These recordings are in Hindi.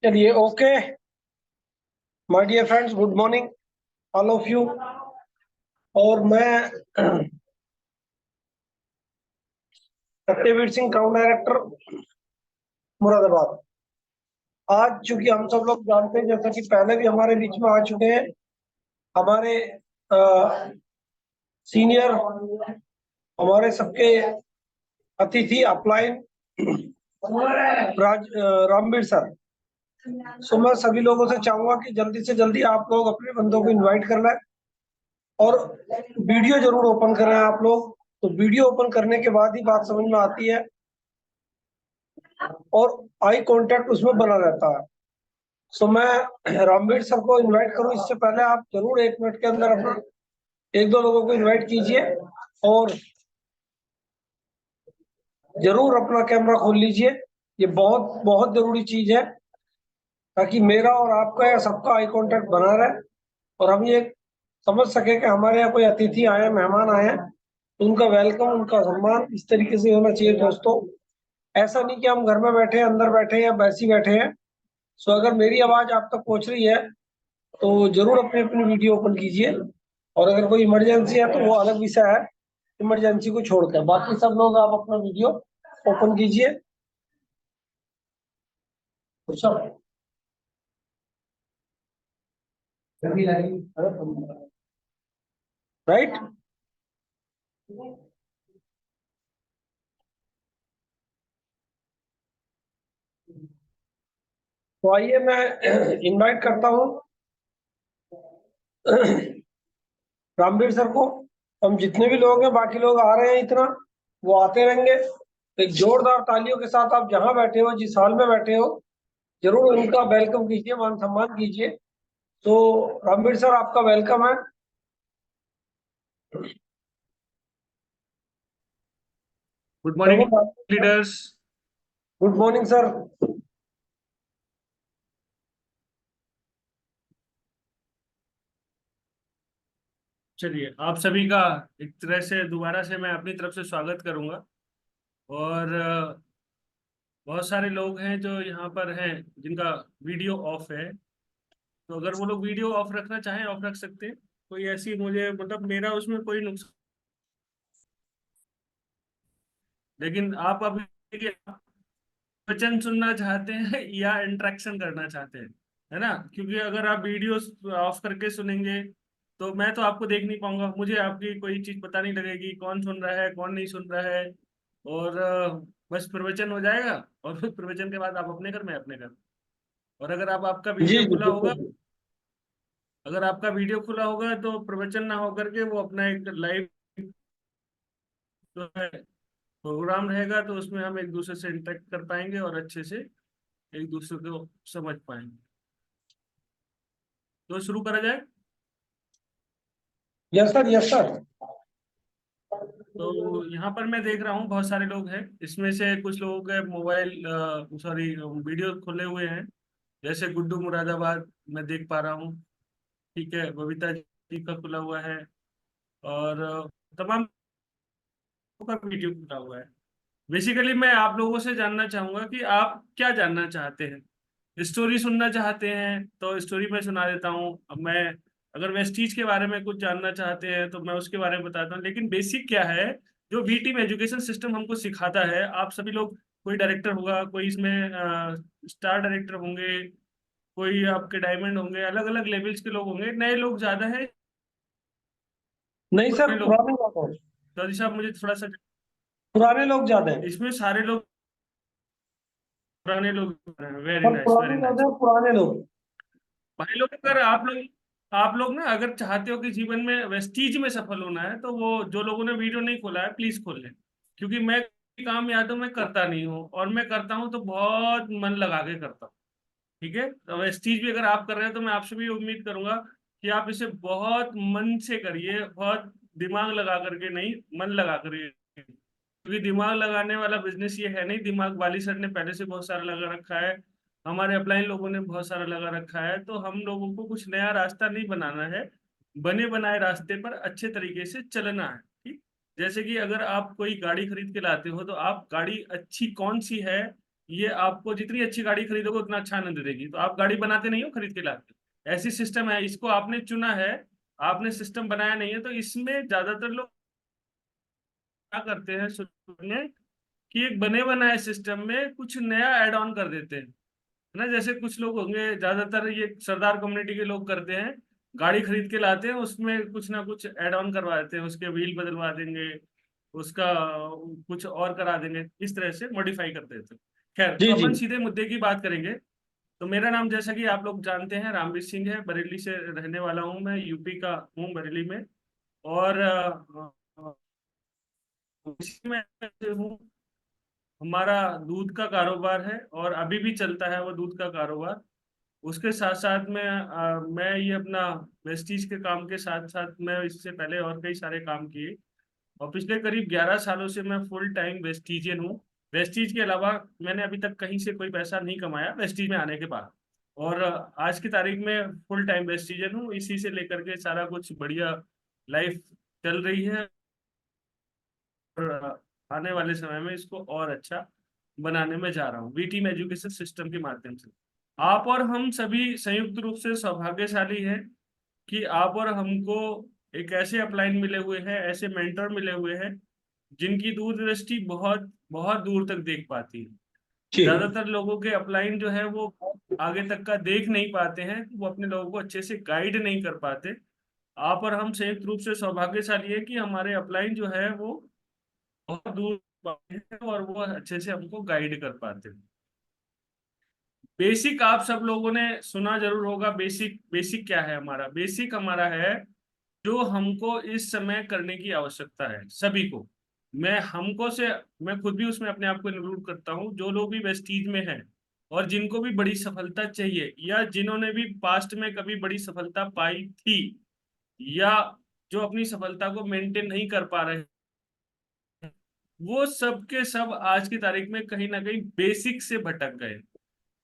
चलिए okay my dear friends, good morning all of you. और मैं सत्यवीर सिंह, टाउन डायरेक्टर, मुरादाबाद। आज चूंकि हम सब लोग जानते हैं, जैसा कि पहले भी हमारे बीच में आ चुके हैं, हमारे सीनियर, हमारे सबके अतिथि अपलाइन रामवीर सर। सो मैं सभी लोगों से चाहूंगा कि जल्दी से जल्दी आप लोग अपने बंदों को इनवाइट कर लें और वीडियो जरूर ओपन करें आप लोग। तो वीडियो ओपन करने के बाद ही बात समझ में आती है और आई कांटेक्ट उसमें बना रहता है। सो मैं रामवीर सर को इनवाइट करूं, इससे पहले आप जरूर 1 मिनट के अंदर अपना एक दो लोगों को इनवाइट कीजिए और जरूर अपना कैमरा खोल लीजिए। ये बहुत बहुत जरूरी चीज है ताकि मेरा और आपका या सबका आई कांटेक्ट बना रहे और हम ये समझ सके कि हमारे यहाँ कोई अतिथि आए, मेहमान आए हैं, तो उनका वेलकम, उनका सम्मान इस तरीके से होना चाहिए दोस्तों। ऐसा नहीं कि हम घर में बैठे, अंदर बैठे या वैसी बैठे हैं। सो अगर मेरी आवाज आप तक पहुंच रही है तो जरूर अपनी अपनी वीडियो ओपन कीजिए और अगर कोई इमरजेंसी है तो वो अलग विषय है, इमरजेंसी को छोड़कर बाकी सब लोग आप अपना वीडियो ओपन कीजिए। राइट। तो आइए मैं इनवाइट करता हूँ रामवीर सर को। हम जितने भी लोग हैं, बाकी लोग आ रहे हैं, इतना वो आते रहेंगे। तो एक जोरदार तालियों के साथ आप जहां बैठे हो, जिस हाल में बैठे हो, जरूर उनका वेलकम कीजिए, मान सम्मान कीजिए। तो रामवीर सर, आपका वेलकम है। Good morning leaders. Good morning sir. चलिए, आप सभी का एक तरह से दोबारा से मैं अपनी तरफ से स्वागत करूंगा। और बहुत सारे लोग हैं जो यहाँ पर हैं जिनका वीडियो ऑफ है, तो अगर वो लोग वीडियो ऑफ रखना चाहें ऑफ रख सकते हैं। कोई ऐसी मुझे मतलब मेरा उसमें कोई नुकसान, लेकिन आप अभी देखिए, आप वचन सुनना चाहते हैं या इंटरेक्शन करना चाहते हैं, है ना? क्योंकि अगर आप वीडियो ऑफ करके सुनेंगे तो मैं तो आपको देख नहीं पाऊंगा, मुझे आपकी कोई चीज पता नहीं लगेगी, कौन सुन रहा है कौन नहीं सुन रहा है। और बस प्रवचन हो जाएगा और फिर प्रवचन के बाद आप अपने घर, मैं अपने घर। और अगर आप आपका जी वीडियो जी खुला होगा, बिल्कुल। अगर आपका वीडियो खुला होगा तो प्रवचन ना होकर के वो अपना एक लाइव जो है प्रोग्राम रहेगा, तो उसमें हम एक दूसरे से इंटरेक्ट कर पाएंगे और अच्छे से एक दूसरे को समझ पाएंगे। तो शुरू करा जाए। Yes sir, yes sir. तो यहाँ पर मैं देख रहा हूँ बहुत सारे लोग हैं, इसमें से कुछ लोगों के मोबाइल सॉरी वीडियो खुले हुए हैं। जैसे गुड्डू मुरादाबाद मैं देख पा रहा हूँ, ठीक है, बबीता जी का खुला हुआ है और तमाम लोगों का वीडियो खुला हुआ है। बेसिकली मैं आप लोगों से जानना चाहूंगा कि आप क्या जानना चाहते हैं। स्टोरी सुनना चाहते हैं तो स्टोरी में सुना देता हूँ। अब मैं, अगर वेस्टीज के बारे में कुछ जानना चाहते हैं तो मैं उसके बारे में बताता हूँ। लेकिन बेसिक क्या है जो बी टीम एजुकेशन सिस्टम हमको सिखाता है, आप सभी लोग, कोई डायरेक्टर होगा, कोई इसमें स्टार डायरेक्टर होंगे, कोई आपके डायमंड होंगे, अलग अलग लेवल्स के लोग होंगे, नए लोग ज्यादा है, नहीं सर, पुराने लोग। पुराने लोग हैं। तो साहब मुझे थोड़ा सा, पुराने लोग ज्यादा हैं। इसमें सारे लोग पुराने लोग, वेरी पर नाइस वेरी पुराने ज्यादा नाइस। हैं, पुराने लोग। भाई लोग, अगर आप लोग ना अगर चाहते हो कि जीवन में वेस्टीज में सफल होना है, तो वो जो लोगों ने वीडियो नहीं खोला है प्लीज खोल लें। क्योंकि मैं काम या तो मैं करता नहीं हूँ, और मैं करता हूँ तो बहुत मन लगा के करता हूँ। ठीक है, तो वेस्टीज भी अगर आप कर रहे हैं तो मैं आपसे भी उम्मीद करूंगा कि आप इसे बहुत मन से करिए, बहुत दिमाग लगा करके नहीं, मन लगा करिए। क्योंकि दिमाग लगाने वाला बिजनेस ये है नहीं, दिमाग वाली सर ने पहले से बहुत सारा लगा रखा है, हमारे अपलाइन लोगों ने बहुत सारा लगा रखा है। तो हम लोगों को कुछ नया रास्ता नहीं बनाना है, बने बनाए रास्ते पर अच्छे तरीके से चलना है। ठीक, जैसे कि अगर आप कोई गाड़ी खरीद के लाते हो तो आप गाड़ी अच्छी कौन सी है ये आपको जितनी अच्छी गाड़ी खरीदोगे उतना अच्छा आनंद देगी। तो आप गाड़ी बनाते नहीं हो खरीद के लाते, ऐसी सिस्टम है, इसको आपने चुना है, आपने सिस्टम बनाया नहीं है। तो इसमें ज्यादातर लोग क्या करते हैं शुरू में कि एक बने बनाए सिस्टम में कुछ नया ऐड ऑन कर देते हैं, है ना। जैसे कुछ लोग होंगे, ज्यादातर ये सरदार कम्युनिटी के लोग करते हैं, गाड़ी खरीद के लाते हैं, उसमें कुछ ना कुछ ऐड ऑन करवा देते हैं, उसके व्हील बदलवा देंगे, उसका कुछ और करा देंगे, इस तरह से मॉडिफाई कर देते हैं। खैर, तो जी जी। अपन सीधे मुद्दे की बात करेंगे। तो मेरा नाम, जैसा कि आप लोग जानते हैं, रामवीर सिंह है, बरेली से रहने वाला हूँ मैं, यूपी का हूँ, बरेली में। और इसी में हूँ। हमारा दूध का कारोबार है और अभी भी चलता है वो दूध का कारोबार। उसके साथ साथ में मैं ये अपना वेस्टीज के काम के साथ साथ मैं इससे पहले और कई सारे काम किए, और पिछले करीब 11 सालों से मैं फुल टाइम वेस्टीजियन हूँ। वेस्टीज के अलावा मैंने अभी तक कहीं से कोई पैसा नहीं कमाया वेस्टीज में आने के बाद। और आज की तारीख में फुल टाइम वेस्टीजियन हूँ, इसी से लेकर के सारा कुछ बढ़िया लाइफ चल रही है। और आने वाले समय में इसको और अच्छा बनाने में जा रहा हूँ वी टीम एजुकेशन सिस्टम के माध्यम से। आप और हम सभी संयुक्त रूप से सौभाग्यशाली हैं कि आप और हमको एक ऐसे अपलाइन मिले हुए हैं, ऐसे मेंटर मिले हुए हैं जिनकी दूरदृष्टि बहुत बहुत दूर तक देख पाती है। जी ज्यादातर लोगों के अपलाइन जो है वो आगे तक का देख नहीं पाते हैं, वो अपने लोगों को अच्छे से गाइड नहीं कर पाते। आप और हम संयुक्त रूप से सौभाग्यशाली है कि हमारे अपलाइन जो है वो बहुत दूर पाते हैं और वो अच्छे से हमको गाइड कर पाते हैं। बेसिक आप सब लोगों ने सुना जरूर होगा। बेसिक बेसिक क्या है हमारा? बेसिक हमारा है जो हमको इस समय करने की आवश्यकता है सभी को। मैं खुद भी उसमें अपने आप को इंक्लूड करता हूँ। जो लोग भी वेस्टीज में हैं और जिनको भी बड़ी सफलता चाहिए, या जिन्होंने भी पास्ट में कभी बड़ी सफलता पाई थी, या जो अपनी सफलता को मेंटेन नहीं कर पा रहे, वो सब के सब आज की तारीख में कहीं ना कहीं बेसिक से भटक गए।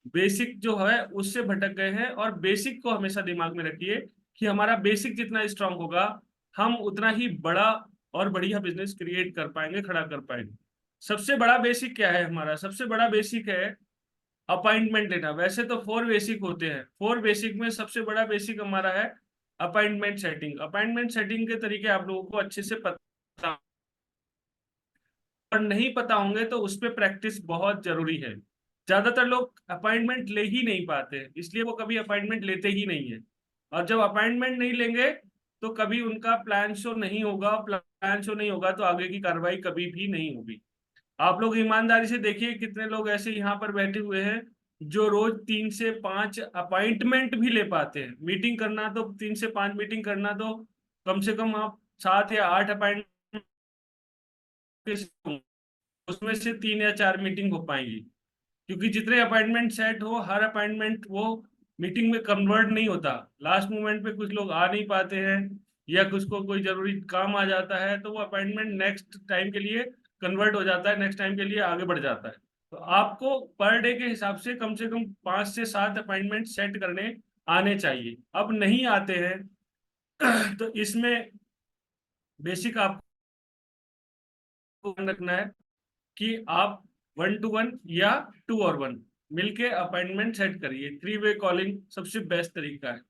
बेसिक जो है उससे भटक गए हैं। और बेसिक को हमेशा दिमाग में रखिए कि हमारा बेसिक जितना स्ट्रांग होगा, हम उतना ही बड़ा और बढ़िया बिजनेस क्रिएट कर पाएंगे, खड़ा कर पाएंगे। सबसे बड़ा बेसिक क्या है हमारा? सबसे बड़ा बेसिक है अपॉइंटमेंट लेना। वैसे तो 4 बेसिक होते हैं, 4 बेसिक में सबसे बड़ा बेसिक हमारा है अपॉइंटमेंट सेटिंग। अपॉइंटमेंट सेटिंग के तरीके आप लोगों को अच्छे से पता और नहीं पता होंगे तो उस पर प्रैक्टिस बहुत जरूरी है। ज्यादातर लोग अपॉइंटमेंट ले ही नहीं पाते, इसलिए वो कभी अपॉइंटमेंट लेते ही नहीं है। और जब अपॉइंटमेंट नहीं लेंगे तो कभी उनका प्लान शो नहीं होगा, प्लान शो नहीं होगा तो आगे की कार्रवाई कभी भी नहीं होगी। आप लोग ईमानदारी से देखिए कितने लोग ऐसे यहाँ पर बैठे हुए हैं जो रोज 3 से 5 अपॉइंटमेंट भी ले पाते हैं। मीटिंग करना तो 3 से 5 मीटिंग करना तो कम से कम आप 7 या 8 अपॉइंटमेंट, उसमें से 3 या 4 मीटिंग हो पाएंगी। क्योंकि जितने अपॉइंटमेंट सेट हो, हर अपॉइंटमेंट वो मीटिंग में कन्वर्ट नहीं होता। लास्ट मोमेंट पे कुछ लोग आ नहीं पाते हैं, या कुछ को कोई जरूरी काम आ जाता है, तो वो अपॉइंटमेंट नेक्स्ट टाइम के लिए कन्वर्ट हो जाता है, नेक्स्ट टाइम के लिए आगे बढ़ जाता है। तो आपको पर डे के हिसाब से कम 5 से 7 अपॉइंटमेंट सेट करने आने चाहिए। अब नहीं आते हैं तो इसमें बेसिक आपको ध्यान रखना है कि आप 1 to 1 या 2 और 1 मिलके अपॉइंटमेंट सेट करिए। 3 वे कॉलिंग सबसे बेस्ट तरीका है।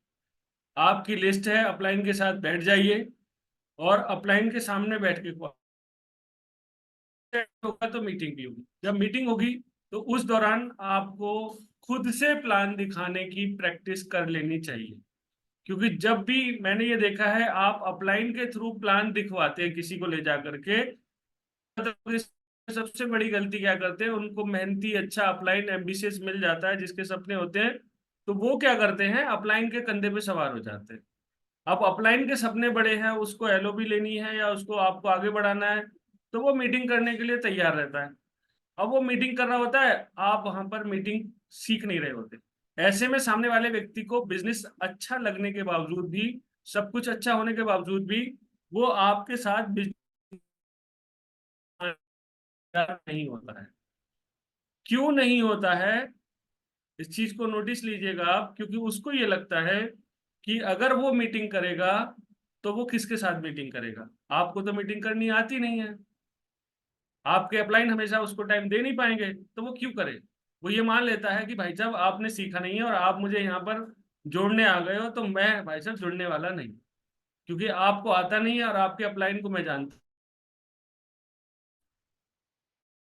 आपकी लिस्ट है, अपलाइन के साथ बैठ जाइए और अपलाइन के सामने बैठ के होगा तो मीटिंग भी होगी। जब मीटिंग होगी तो उस दौरान आपको खुद से प्लान दिखाने की प्रैक्टिस कर लेनी चाहिए। क्योंकि जब भी मैंने ये देखा है, आप अपलाइन के थ्रू प्लान दिखवाते हैं किसी को ले जा करके, तो सबसे बड़ी गलती क्या करते हैं, उनको मेहनती अच्छा अपलाइन एम्बिशियस मिल जाता है जिसके सपने होते हैं, तो वो क्या करते हैं, अपलाइन के कंधे पे सवार हो जाते हैं। अब अपलाइन के सपने बड़े हैं, उसको एलओबी लेनी है या उसको आपको आगे बढ़ाना है, तो वो मीटिंग करने के लिए तैयार रहता है। अब वो मीटिंग कर रहा होता है, आप वहां पर मीटिंग सीख नहीं रहे होते। ऐसे में सामने वाले व्यक्ति को बिजनेस अच्छा लगने के बावजूद भी, सब कुछ अच्छा होने के बावजूद भी, वो आपके साथ बिजनेस नहीं होता है। क्यों नहीं होता है? इस चीज को नोटिस लीजिएगा आप। क्योंकि उसको ये लगता है कि अगर वो मीटिंग करेगा तो वो किसके साथ मीटिंग करेगा? आपको तो मीटिंग करनी आती नहीं है, आपके अपलाइन हमेशा उसको टाइम दे नहीं पाएंगे, तो वो क्यों करे? वो ये मान लेता है कि भाई साहब आपने सीखा नहीं है और आप मुझे यहाँ पर जोड़ने आ गए हो, तो मैं भाई साहब जुड़ने वाला नहीं, क्योंकि आपको आता नहीं है और आपके अपलाइन को मैं जानता हूं।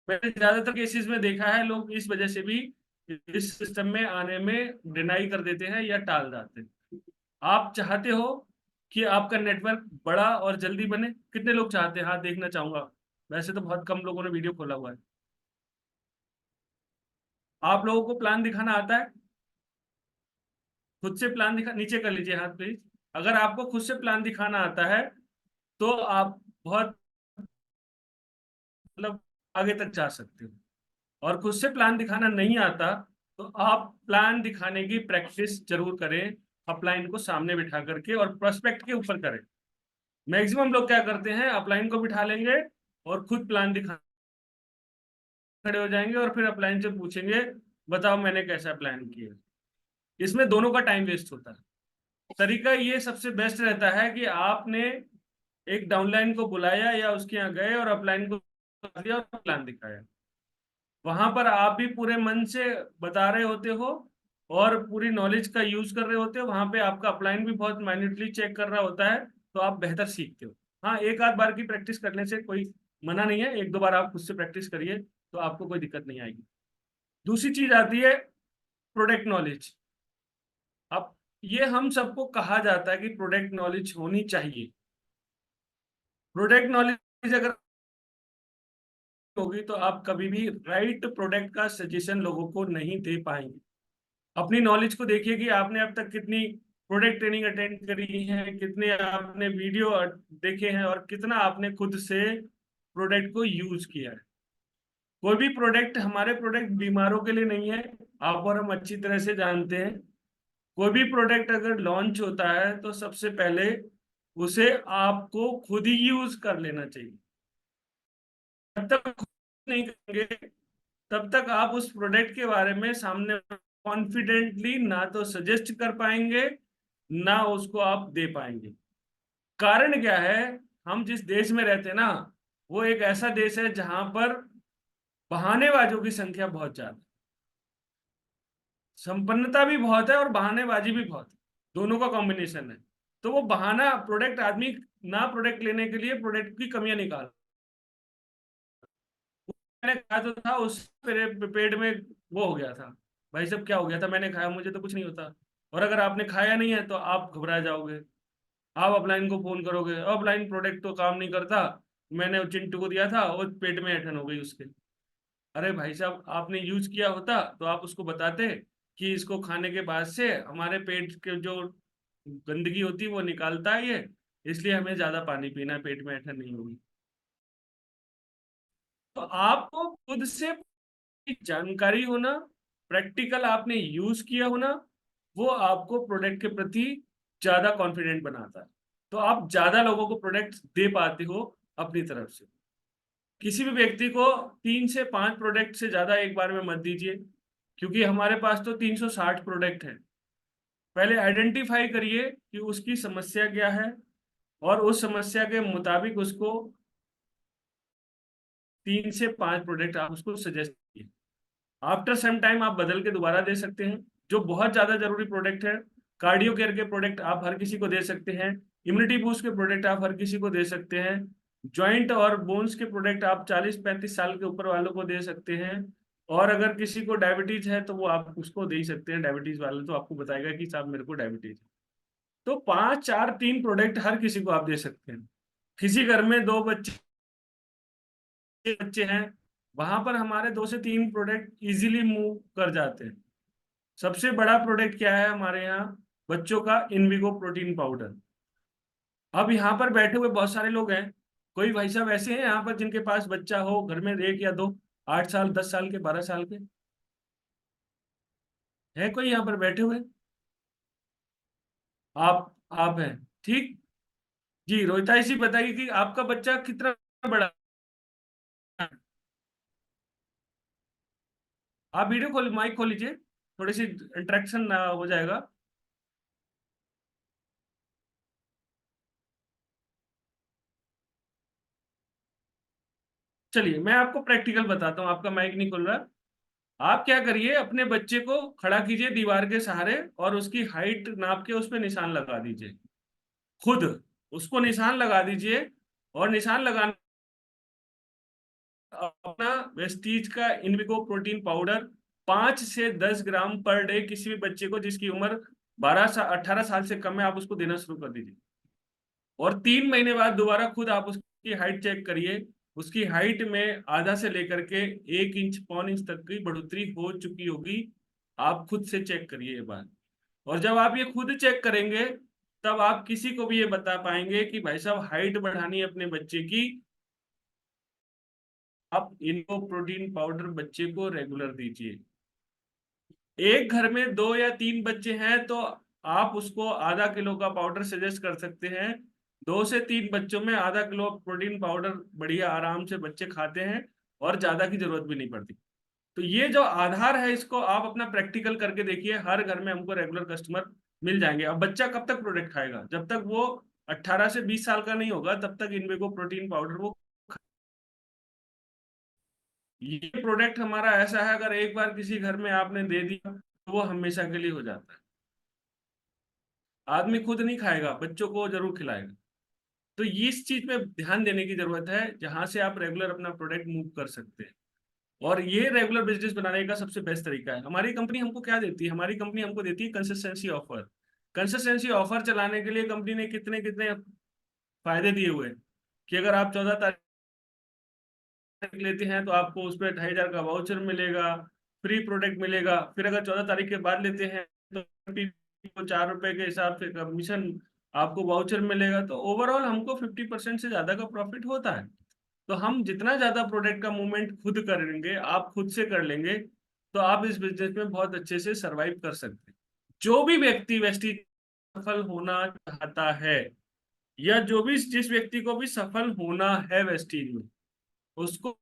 मैंने ज्यादातर केसेस में देखा है लोग इस वजह से भी इस सिस्टम में आने में डिनाई कर देते हैं या टाल जाते हैं। आप चाहते हो कि आपका नेटवर्क बड़ा और जल्दी बने? कितने लोग चाहते हैं? हाथ देखना चाहूंगा। वैसे तो बहुत कम लोगों ने वीडियो खोला हुआ है। आप लोगों को प्लान दिखाना आता है? खुद से प्लान दिखा, नीचे कर लीजिए हाथ प्लीज। अगर आपको खुद से प्लान दिखाना आता है तो आप बहुत मतलब आगे तक जा सकते हो। और खुद से प्लान दिखाना नहीं आता तो आप प्लान दिखाने की प्रैक्टिस जरूर करें, अपलाइन को सामने बिठा करके और प्रोस्पेक्ट के ऊपर करें। मैक्सिमम लोग क्या करते हैं, अपलाइन को बिठा लेंगे और खुद प्लान दिखा खड़े हो जाएंगे और फिर अपलाइन से पूछेंगे बताओ मैंने कैसा प्लान किया। इसमें दोनों का टाइम वेस्ट होता है। तरीका ये सबसे बेस्ट रहता है कि आपने एक डाउनलाइन को बुलाया या उसके यहाँ गए और अपलाइन को दिया और प्लान दिखाया। वहां पर आप भी पूरे मन से बता रहे होते हो और पूरी नॉलेज का यूज कर रहे होते हो। वहां पे आपका अपलाइन भी बहुत माइन्यूटली चेक कर रहा होता है, तो आप बेहतर सीखते हो। हाँ, एक आध बार की प्रैक्टिस करने से कोई मना नहीं है, एक दो बार आप खुद से प्रैक्टिस करिए तो आपको कोई दिक्कत नहीं आएगी। दूसरी चीज आती है प्रोडक्ट नॉलेज। अब ये हम सबको कहा जाता है कि प्रोडक्ट नॉलेज होनी चाहिए। प्रोडक्ट नॉलेज अगर होगी तो आप कभी भी राइट प्रोडक्ट का सजेशन लोगों को नहीं दे पाएंगे। अपनी नॉलेज को देखिए कि आपने अब तक कितनी प्रोडक्ट ट्रेनिंग अटेंड करी है, कितने आपने वीडियो देखे हैं और कितना आपने खुद से प्रोडक्ट को यूज किया है। कोई भी प्रोडक्ट, हमारे प्रोडक्ट बीमारों के लिए नहीं है, आप और हम अच्छी तरह से जानते हैं। कोई भी प्रोडक्ट अगर लॉन्च होता है तो सबसे पहले उसे आपको खुद ही यूज कर लेना चाहिए। जब तक खुद नहीं करेंगे तब तक आप उस प्रोडक्ट के बारे में सामने कॉन्फिडेंटली ना तो सजेस्ट कर पाएंगे, ना उसको आप दे पाएंगे। कारण क्या है, हम जिस देश में रहते हैं ना, वो एक ऐसा देश है जहां पर बहानेबाजों की संख्या बहुत ज्यादा है। संपन्नता भी बहुत है और बहानेबाजी भी बहुत है, दोनों का कॉम्बिनेशन है। तो वो बहाना प्रोडक्ट आदमी ना प्रोडक्ट लेने के लिए प्रोडक्ट की कमियां निकाल। मैंने खाया तो था, उस मेरे पेट में वो हो गया था। भाई साहब क्या हो गया था, मैंने खाया, मुझे तो कुछ नहीं होता। और अगर आपने खाया नहीं है तो आप घबरा जाओगे, आप अपलाइन को फोन करोगे, अपलाइन प्रोडक्ट तो काम नहीं करता, मैंने चिंटू को दिया था वो पेट में ऐठन हो गई उसके। अरे भाई साहब, आपने यूज किया होता तो आप उसको बताते कि इसको खाने के बाद से हमारे पेट के जो गंदगी होती है वो निकालता है ये, इसलिए हमें ज्यादा पानी पीना है, पेट में ऐठन नहीं होगी। तो आपको खुद से जानकारी होना, प्रैक्टिकल आपने यूज किया होना, वो आपको प्रोडक्ट के प्रति ज्यादा कॉन्फिडेंट बनाता है। तो आप ज्यादा लोगों को प्रोडक्ट दे पाते हो अपनी तरफ से। किसी भी व्यक्ति को 3 से 5 प्रोडक्ट से ज्यादा एक बार में मत दीजिए, क्योंकि हमारे पास तो 360 प्रोडक्ट हैं। पहले आइडेंटिफाई करिए कि उसकी समस्या क्या है और उस समस्या के मुताबिक उसको 3 से 5 प्रोडक्ट आप उसको सजेस्ट कीजिए। आफ्टर सम टाइम आप बदल के दोबारा दे सकते हैं। जो बहुत ज्यादा जरूरी प्रोडक्ट है, कार्डियो केयर के प्रोडक्ट आप हर किसी को दे सकते हैं, इम्यूनिटी बूस्ट के प्रोडक्ट आप हर किसी को दे सकते हैं, जॉइंट और बोन्स के प्रोडक्ट आप 40-35 साल के ऊपर वालों को दे सकते हैं। और अगर किसी को डायबिटीज है तो वो आप उसको दे ही सकते हैं। डायबिटीज वाले तो आपको बताएगा कि साहब मेरे को डायबिटीज है। तो 5, 4, 3 प्रोडक्ट हर किसी को आप दे सकते हैं। किसी घर में 2 बच्चे बच्चे हैं, वहां पर हमारे 2 से 3 प्रोडक्ट इजीली मूव कर जाते हैं। सबसे बड़ा प्रोडक्ट क्या है हमारे यहाँ? बच्चों का इनविगो प्रोटीन पाउडर। अब यहाँ पर बैठे हुए बहुत सारे लोग हैं, कोई भाई साहब ऐसे हैं यहाँ पर जिनके पास बच्चा हो घर में, एक या दो, 8 साल, 10 साल के, 12 साल के? है कोई यहाँ पर बैठे हुए? आप हैं, ठीक। जी रोहिता, इसी बताइए कि आपका बच्चा कितना बड़ा है? आप वीडियो खोल, माइक खोल लीजिए, थोड़ी सी इंटरेक्शन हो जाएगा। चलिए मैं आपको प्रैक्टिकल बताता हूँ, आपका माइक नहीं खुल रहा। आप क्या करिए, अपने बच्चे को खड़ा कीजिए दीवार के सहारे और उसकी हाइट नाप के उस पर निशान लगा दीजिए, खुद उसको निशान लगा दीजिए। और निशान लगाने अपना वेस्टीज का इनविगो प्रोटीन पाउडर 5 से 10 ग्राम पर डे किसी भी बच्चे को जिसकी उम्र 18 साल से कम है, आप उसको देना शुरू कर दीजिए। और 3 महीने बाद दोबारा खुद आप उसकी हाइट चेक करिए, उसकी हाइट में आधा से लेकर के 1 इंच पौन इंच तक की बढ़ोतरी हो चुकी होगी। आप खुद से चेक करिए ये बात। और जब आप ये खुद चेक करेंगे, तब आप किसी को भी ये बता पाएंगे कि भाई साहब हाइट बढ़ानी है अपने बच्चे की, आप इनको प्रोटीन पाउडर बच्चे को रेगुलर दीजिए। एक घर में 2 या 3 बच्चे हैं तो आप उसको आधा किलो का पाउडर सजेस्ट कर सकते हैं। 2 से 3 बच्चों में आधा किलो प्रोटीन पाउडर बढ़िया आराम से बच्चे खाते हैं और ज्यादा की जरूरत भी नहीं पड़ती। तो ये जो आधार है इसको आप अपना प्रैक्टिकल करके देखिए, हर घर में हमको रेगुलर कस्टमर मिल जाएंगे। अब बच्चा कब तक प्रोडक्ट खाएगा? जब तक वो 18 से 20 साल का नहीं होगा तब तक इन्वेगो प्रोटीन पाउडर वो। ये प्रोडक्ट हमारा ऐसा है, अगर एक बार किसी घर में आपने दे दिया तो वो हमेशा के लिए हो जाता है। आदमी खुद नहीं खाएगा, बच्चों को जरूर खिलाएगा। तो ये इस चीज पे ध्यान देने की जरूरत है, जहां से आप रेगुलर अपना प्रोडक्ट मूव कर सकते हैं। और ये रेगुलर बिजनेस बनाने का सबसे बेस्ट तरीका है। हमारी कंपनी हमको क्या देती है? हमारी कंपनी हमको देती है कंसिस्टेंसी ऑफर। कंसिस्टेंसी ऑफर चलाने के लिए कंपनी ने कितने कितने फायदे दिए हुए हैं कि अगर आप 14 तारीख लेते हैं तो आपको उस पर 2,500 का वाउचर मिलेगा, फ्री प्रोडक्ट मिलेगा। फिर अगर 14 तारीख के बाद लेते हैं तो 4 रुपए के हिसाब से कमीशन आपको वाउचर मिलेगा। तो ओवरऑल हमको 50% से ज्यादा का प्रॉफिट होता है। तो हम जितना ज्यादा प्रोडक्ट का मूवमेंट खुद करेंगे, आप खुद से कर लेंगे, तो आप इस बिजनेस में बहुत अच्छे से सरवाइव कर सकते हैं। जो भी व्यक्ति वेस्टी सफल होना चाहता है, या जो भी जिस व्यक्ति को भी सफल होना है वेस्टीज में, उसको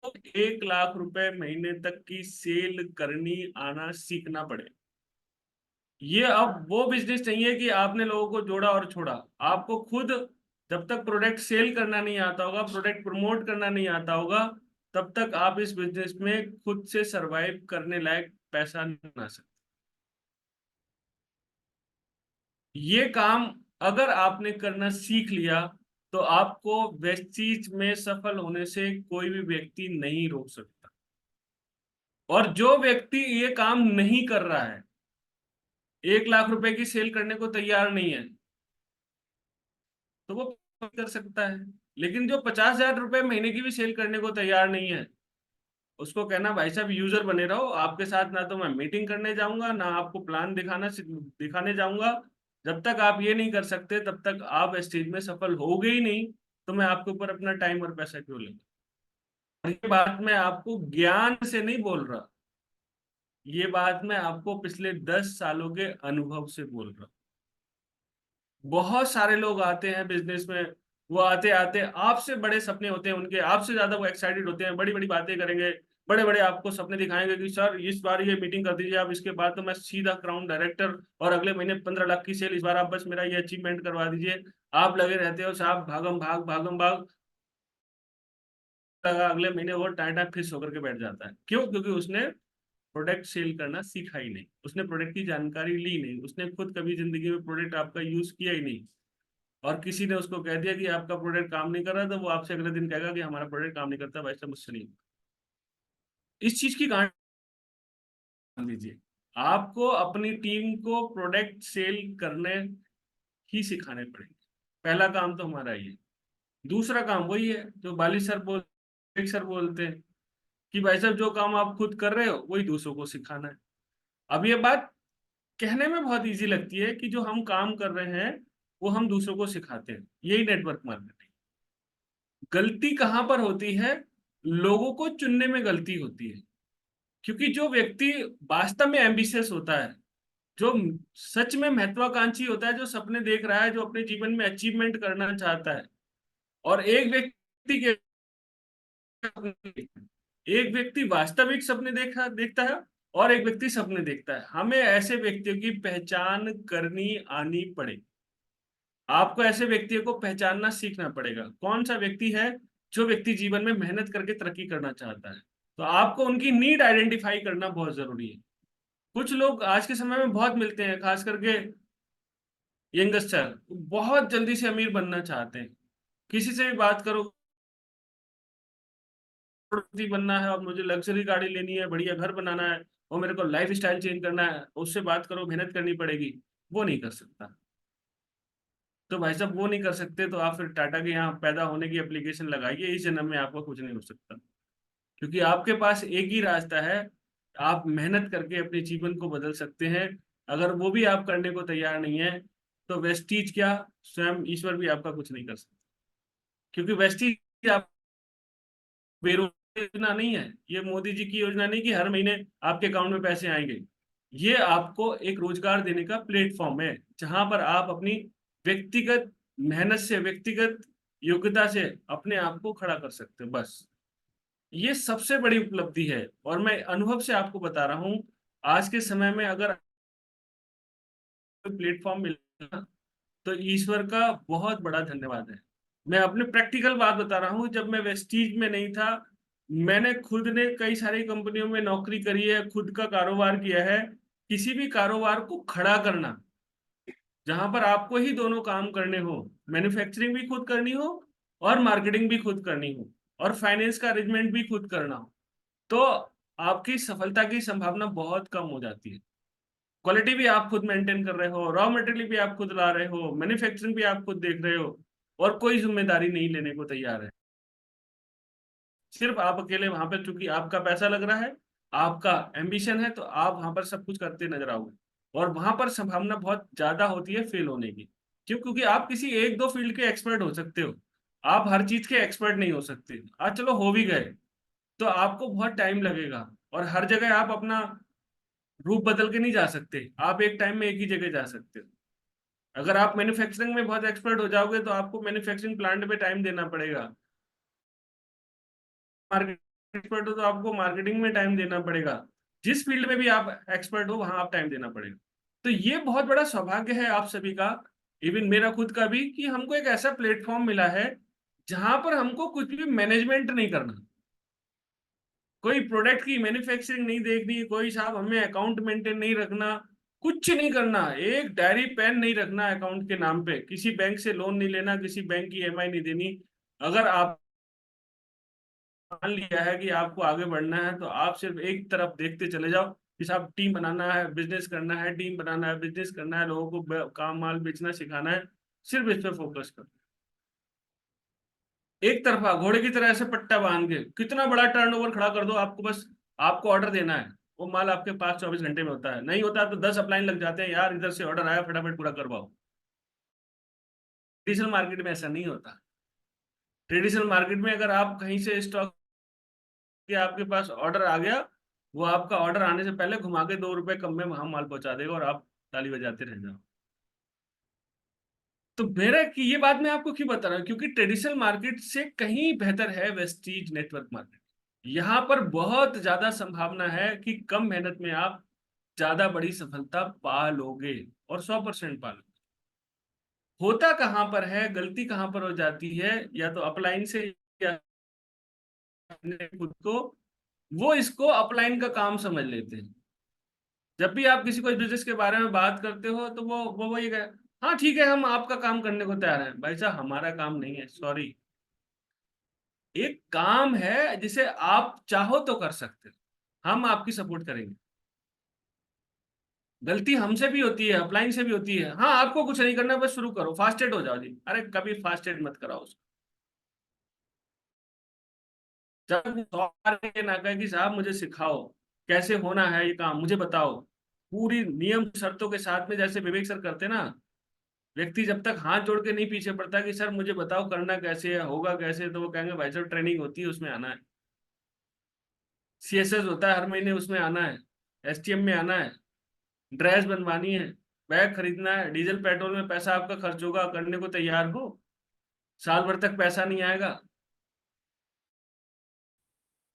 1 लाख रुपए महीने तक की सेल करनी आना सीखना पड़े। ये अब वो बिजनेस नहीं है कि आपने लोगों को जोड़ा और छोड़ा। आपको खुद जब तक प्रोडक्ट सेल करना नहीं आता होगा, प्रोडक्ट प्रमोट करना नहीं आता होगा, तब तक आप इस बिजनेस में खुद से सरवाइव करने लायक पैसा नहीं बना सकते। ये काम अगर आपने करना सीख लिया तो आपको वेस्टीज में सफल होने से कोई भी व्यक्ति नहीं रोक सकता। और जो व्यक्ति ये काम नहीं कर रहा है, 1 लाख रुपए की सेल करने को तैयार नहीं है, तो वो कर सकता है। लेकिन जो 50,000 रुपए महीने की भी सेल करने को तैयार नहीं है, उसको कहना भाई साहब यूजर बने रहो, आपके साथ ना तो मैं मीटिंग करने जाऊंगा ना आपको प्लान दिखाने जाऊंगा। जब तक आप ये नहीं कर सकते तब तक आप स्टेज में सफल होगे ही नहीं। तो मैं आपके ऊपर अपना टाइम और पैसा क्यों लूंगा? और ये बात मैं आपको ज्ञान से नहीं बोल रहा, ये बात मैं आपको पिछले 10 सालों के अनुभव से बोल रहा हूँ। बहुत सारे लोग आते हैं बिजनेस में, वो आते आते आपसे बड़े सपने होते हैं उनके, आपसे ज्यादा वो एक्साइटेड होते हैं, बड़ी बड़ी बातें करेंगे, बड़े बड़े आपको सपने दिखाएंगे कि सर इस बार ये मीटिंग कर दीजिए आप, इसके बाद तो मैं सीधा क्राउन डायरेक्टर, और अगले महीने 15 लाख की सेल, इस बार आप बस मेरा ये अचीवमेंट करवा दीजिए। आप लगे रहते हो साहब भागम भाग, अगले महीने वो टाटा फिस होकर के बैठ जाता है। क्यों? क्योंकि उसने प्रोडक्ट सेल करना सीखा ही नहीं, उसने प्रोडक्ट की जानकारी ली नहीं, उसने खुद कभी जिंदगी में प्रोडक्ट आपका यूज किया ही नहीं। और किसी ने उसको कह दिया कि आपका प्रोडक्ट काम नहीं कर रहा, तो वो आपसे अगले दिन कहेगा कि हमारा प्रोडक्ट काम नहीं करता भाई साहब, मुझसे नहीं। इस चीज की गांठ बांध लीजिए। आपको अपनी टीम को प्रोडक्ट सेल करने ही सिखाने पड़ेंगे। पहला काम तो हमारा ये। दूसरा काम वही है जो बाली सर बोलते हैं कि भाई साहब जो काम आप खुद कर रहे हो वही दूसरों को सिखाना है। अब ये बात कहने में बहुत इजी लगती है कि जो हम काम कर रहे हैं वो हम दूसरों को सिखाते हैं, यही नेटवर्क मार्केटिंग। गलती कहां पर होती है? लोगों को चुनने में गलती होती है। क्योंकि जो व्यक्ति वास्तव में एम्बिशियस होता है, जो सच में महत्वाकांक्षी होता है, जो सपने देख रहा है, जो अपने जीवन में अचीवमेंट करना चाहता है, और एक व्यक्ति वास्तविक सपने देखता है और एक व्यक्ति सपने देखता है। हमें ऐसे व्यक्तियों की पहचान करनी आनी पड़ेगी। आपको ऐसे व्यक्तियों को पहचानना सीखना पड़ेगा। कौन सा व्यक्ति है? जो व्यक्ति जीवन में मेहनत करके तरक्की करना चाहता है। तो आपको उनकी नीड आइडेंटिफाई करना बहुत जरूरी है। कुछ लोग आज के समय में बहुत मिलते हैं, खास करके यंगस्टर, बहुत जल्दी से अमीर बनना चाहते हैं। किसी से भी बात करो, करोड़पति बनना है और मुझे लग्जरी गाड़ी लेनी है, बढ़िया घर बनाना है और मेरे को लाइफ स्टाइल चेंज करना है, उससे बात करो मेहनत करनी पड़ेगी, वो नहीं कर सकता। तो भाई साहब वो नहीं कर सकते तो आप फिर टाटा के यहाँ पैदा होने की एप्लीकेशन लगाइए, इस जन्म में आपका कुछ नहीं हो सकता। क्योंकि आपके पास एक ही रास्ता है, आप मेहनत करके अपने जीवन को बदल सकते हैं। अगर वो भी आप करने को तैयार नहीं है तो वेस्टीज क्या, स्वयं ईश्वर भी आपका कुछ नहीं कर सकता। क्योंकि वेस्टीज आप बेरोजगार योजना नहीं है, ये मोदी जी की योजना नहीं कि हर महीने आपके अकाउंट में पैसे आएंगे। ये आपको एक रोजगार देने का प्लेटफॉर्म है, जहां पर आप अपनी व्यक्तिगत मेहनत से, व्यक्तिगत योग्यता से अपने आप को खड़ा कर सकते हैं। बस ये सबसे बड़ी उपलब्धि है। और मैं अनुभव से आपको बता रहा हूँ, आज के समय में अगर प्लेटफॉर्म मिला तो ईश्वर का बहुत बड़ा धन्यवाद है। मैं अपने प्रैक्टिकल बात बता रहा हूँ, जब मैं वेस्टीज में नहीं था, मैंने खुद ने कई सारी कंपनियों में नौकरी करी है, खुद का कारोबार किया है। किसी भी कारोबार को खड़ा करना, जहां पर आपको ही दोनों काम करने हो, मैन्युफैक्चरिंग भी खुद करनी हो और मार्केटिंग भी खुद करनी हो और फाइनेंस का अरेंजमेंट भी खुद करना हो, तो आपकी सफलता की संभावना बहुत कम हो जाती है। क्वालिटी भी आप खुद मेंटेन कर रहे हो, रॉ मटेरियल भी आप खुद ला रहे हो, मैन्युफैक्चरिंग भी आप खुद देख रहे हो और कोई जिम्मेदारी नहीं लेने को तैयार है। सिर्फ आप अकेले वहां पर, चूंकि आपका पैसा लग रहा है, आपका एम्बिशन है, तो आप वहां पर सब कुछ करते नजर आओगे। और वहां पर संभावना बहुत ज्यादा होती है फेल होने की। क्यों? क्योंकि आप किसी एक दो फील्ड के एक्सपर्ट हो सकते हो, आप हर चीज के एक्सपर्ट नहीं हो सकते। आज चलो हो भी गए तो आपको बहुत टाइम लगेगा और हर जगह आप अपना रूप बदल के नहीं जा सकते, आप एक टाइम में एक ही जगह जा सकते हो। अगर आप मैन्युफैक्चरिंग में बहुत एक्सपर्ट हो जाओगे तो आपको मैन्युफैक्चरिंग प्लांट पे टाइम देना पड़ेगा। मार्केट एक्सपर्ट हो तो आपको मार्केटिंग में टाइम देना पड़ेगा। जिस फील्ड में भी आप एक्सपर्ट हो वहां आप टाइम देना पड़ेगा। तो ये बहुत बड़ा सौभाग्य है आप सभी का, इवन मेरा खुद का भी, कि हमको एक ऐसा प्लेटफॉर्म मिला है जहां पर हमको कुछ भी मैनेजमेंट नहीं करना, कोई प्रोडक्ट की मैन्युफैक्चरिंग नहीं देखनी, कोई साहब हमें अकाउंट मेंटेन नहीं रखना, कुछ नहीं करना, एक डायरी पेन नहीं रखना अकाउंट के नाम पे, किसी बैंक से लोन नहीं लेना, किसी बैंक की ईएमआई नहीं देनी। अगर आप मान लिया है कि आपको आगे बढ़ना है तो आप सिर्फ एक तरफ देखते चले जाओ कि साहब टीम बनाना है, बिजनेस करना है, टीम बनाना है, बिजनेस करना है, लोगों को काम माल बेचना सिखाना है, सिर्फ इस पे फोकस करो। एक तरफा घोड़े की तरह ऐसे पट्टा बांध के कितना बड़ा टर्नओवर खड़ा कर दो, आपको बस आपको ऑर्डर देना है, वो माल आपके पास 24 घंटे में होता है। नहीं होता तो 10 अपलाइन लग जाते हैं, यार इधर से ऑर्डर आया फटाफट पूरा करवाओ। ट्रेडिशनल मार्केट में ऐसा नहीं होता। ट्रेडिशनल मार्केट में अगर आप कहीं से स्टॉक के आपके पास ऑर्डर आ गया, वो आपका ऑर्डर आने से पहले घुमा के 2 रुपए कम में वहां माल पहुंचा देगा और आप ताली बजाते रह जाओ। तो मेरा कि ये बात मैं आपको क्यों बता रहा हूँ, क्योंकि ट्रेडिशनल मार्केट से कहीं बेहतर है वेस्टीज नेटवर्क मार्केट। यहाँ पर बहुत ज्यादा संभावना है कि कम मेहनत में आप ज्यादा बड़ी सफलता पा लोगे और 100% पा लोगे। होता कहाँ पर है, गलती कहाँ पर हो जाती है, या तो अपलाइन से या अपने खुद को, वो इसको अपलाइन का काम समझ लेते हैं। जब भी आप किसी को इस बिजनेस के बारे में बात करते हो तो वो ये कहे, हाँ ठीक है हम आपका काम करने को तैयार हैं। भाई साहब हमारा काम नहीं है, सॉरी। एक काम है जिसे आप चाहो तो कर सकते हो, हम आपकी सपोर्ट करेंगे। गलती हमसे भी होती है, अपलाइन से भी होती है। हाँ आपको कुछ नहीं करना, बस शुरू करो, फास्टेड हो जाओ जी। अरे कभी फास्टेड मत कराओ उसको। जब वो 100 बार ये ना कहे कि साहब मुझे सिखाओ कैसे होना है ये काम, मुझे बताओ पूरी नियम शर्तों के साथ में, जैसे विवेक सर करते ना, व्यक्ति जब तक हाथ जोड़ के नहीं पीछे पड़ता कि सर मुझे बताओ करना कैसे है, होगा कैसे, तो वो कहेंगे भाई साहब ट्रेनिंग होती है उसमें आना है, सीएसएस होता है हर महीने उसमें आना है, एसटीएम में आना है, ड्रेस बनवानी है, बैग खरीदना है, डीजल पेट्रोल में पैसा आपका खर्च होगा, करने को तैयार हो? साल भर तक पैसा नहीं आएगा,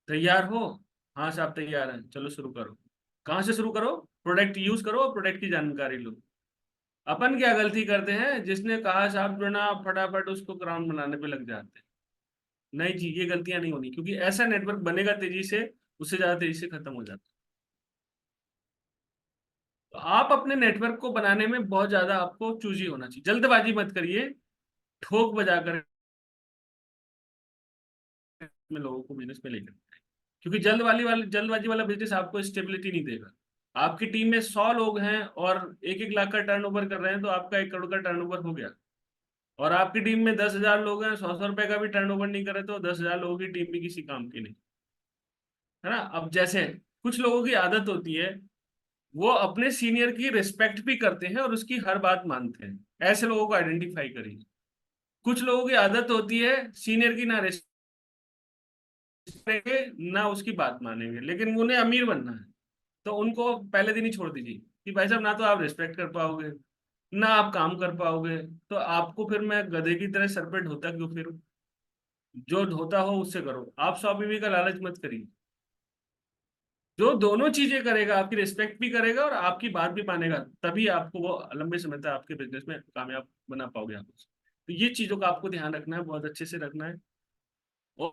तैयार हो? हाँ साहब तैयार है, चलो शुरू करो। कहाँ से शुरू करो? प्रोडक्ट यूज करो, प्रोडक्ट की जानकारी लो। अपन क्या गलती करते हैं, जिसने कहा साहब जो ना फटाफट उसको ग्राउंड बनाने पे लग जाते हैं। नहीं जी, ये गलतियां नहीं होनी, क्योंकि ऐसा नेटवर्क बनेगा तेजी से उससे ज्यादा तेजी से खत्म हो जाता है। तो आप अपने नेटवर्क को बनाने में बहुत ज्यादा आपको चूजी होना चाहिए, जल्दबाजी मत करिए ठोक बजा कर में लोगों को बिजनेस में लेकर, क्योंकि जल्दबाजी वाला बिजनेस आपको स्टेबिलिटी नहीं देगा। आपकी टीम में 100 लोग हैं और 1-1 लाख का टर्नओवर कर रहे हैं, तो आपका 1 करोड़ का टर्नओवर हो गया। और आपकी टीम में 10,000 लोग हैं, 100-100 रुपए का भी टर्नओवर नहीं कर रहे, तो 10,000 लोगों की टीम भी किसी काम की नहीं, है ना। अब जैसे कुछ लोगों की आदत होती है, वो अपने सीनियर की रिस्पेक्ट भी करते हैं और उसकी हर बात मानते हैं, ऐसे लोगों को आइडेंटिफाई करिए। कुछ लोगों की आदत होती है सीनियर की ना रिस्पेक्ट करेंगे ना उसकी बात मानेंगे, लेकिन उन्हें अमीर बनना है, तो उनको पहले दिन ही छोड़ दीजिए कि भाई साहब ना तो आप रिस्पेक्ट कर पाओगे ना आप काम कर पाओगे, तो आपको फिर मैं गधे की तरह सर पे ढोता क्यों फिर, जो होता हो उससे करो। आप 100 बीवी का लालच मत करिए। जो दोनों चीजें करेगा, आपकी रिस्पेक्ट भी करेगा और आपकी बात भी मानेगा, तभी आपको वो लंबे समय तक आपके बिजनेस में कामयाब बना पाओगे आप उसको। तो ये चीजों का आपको ध्यान रखना है, बहुत अच्छे से रखना है। और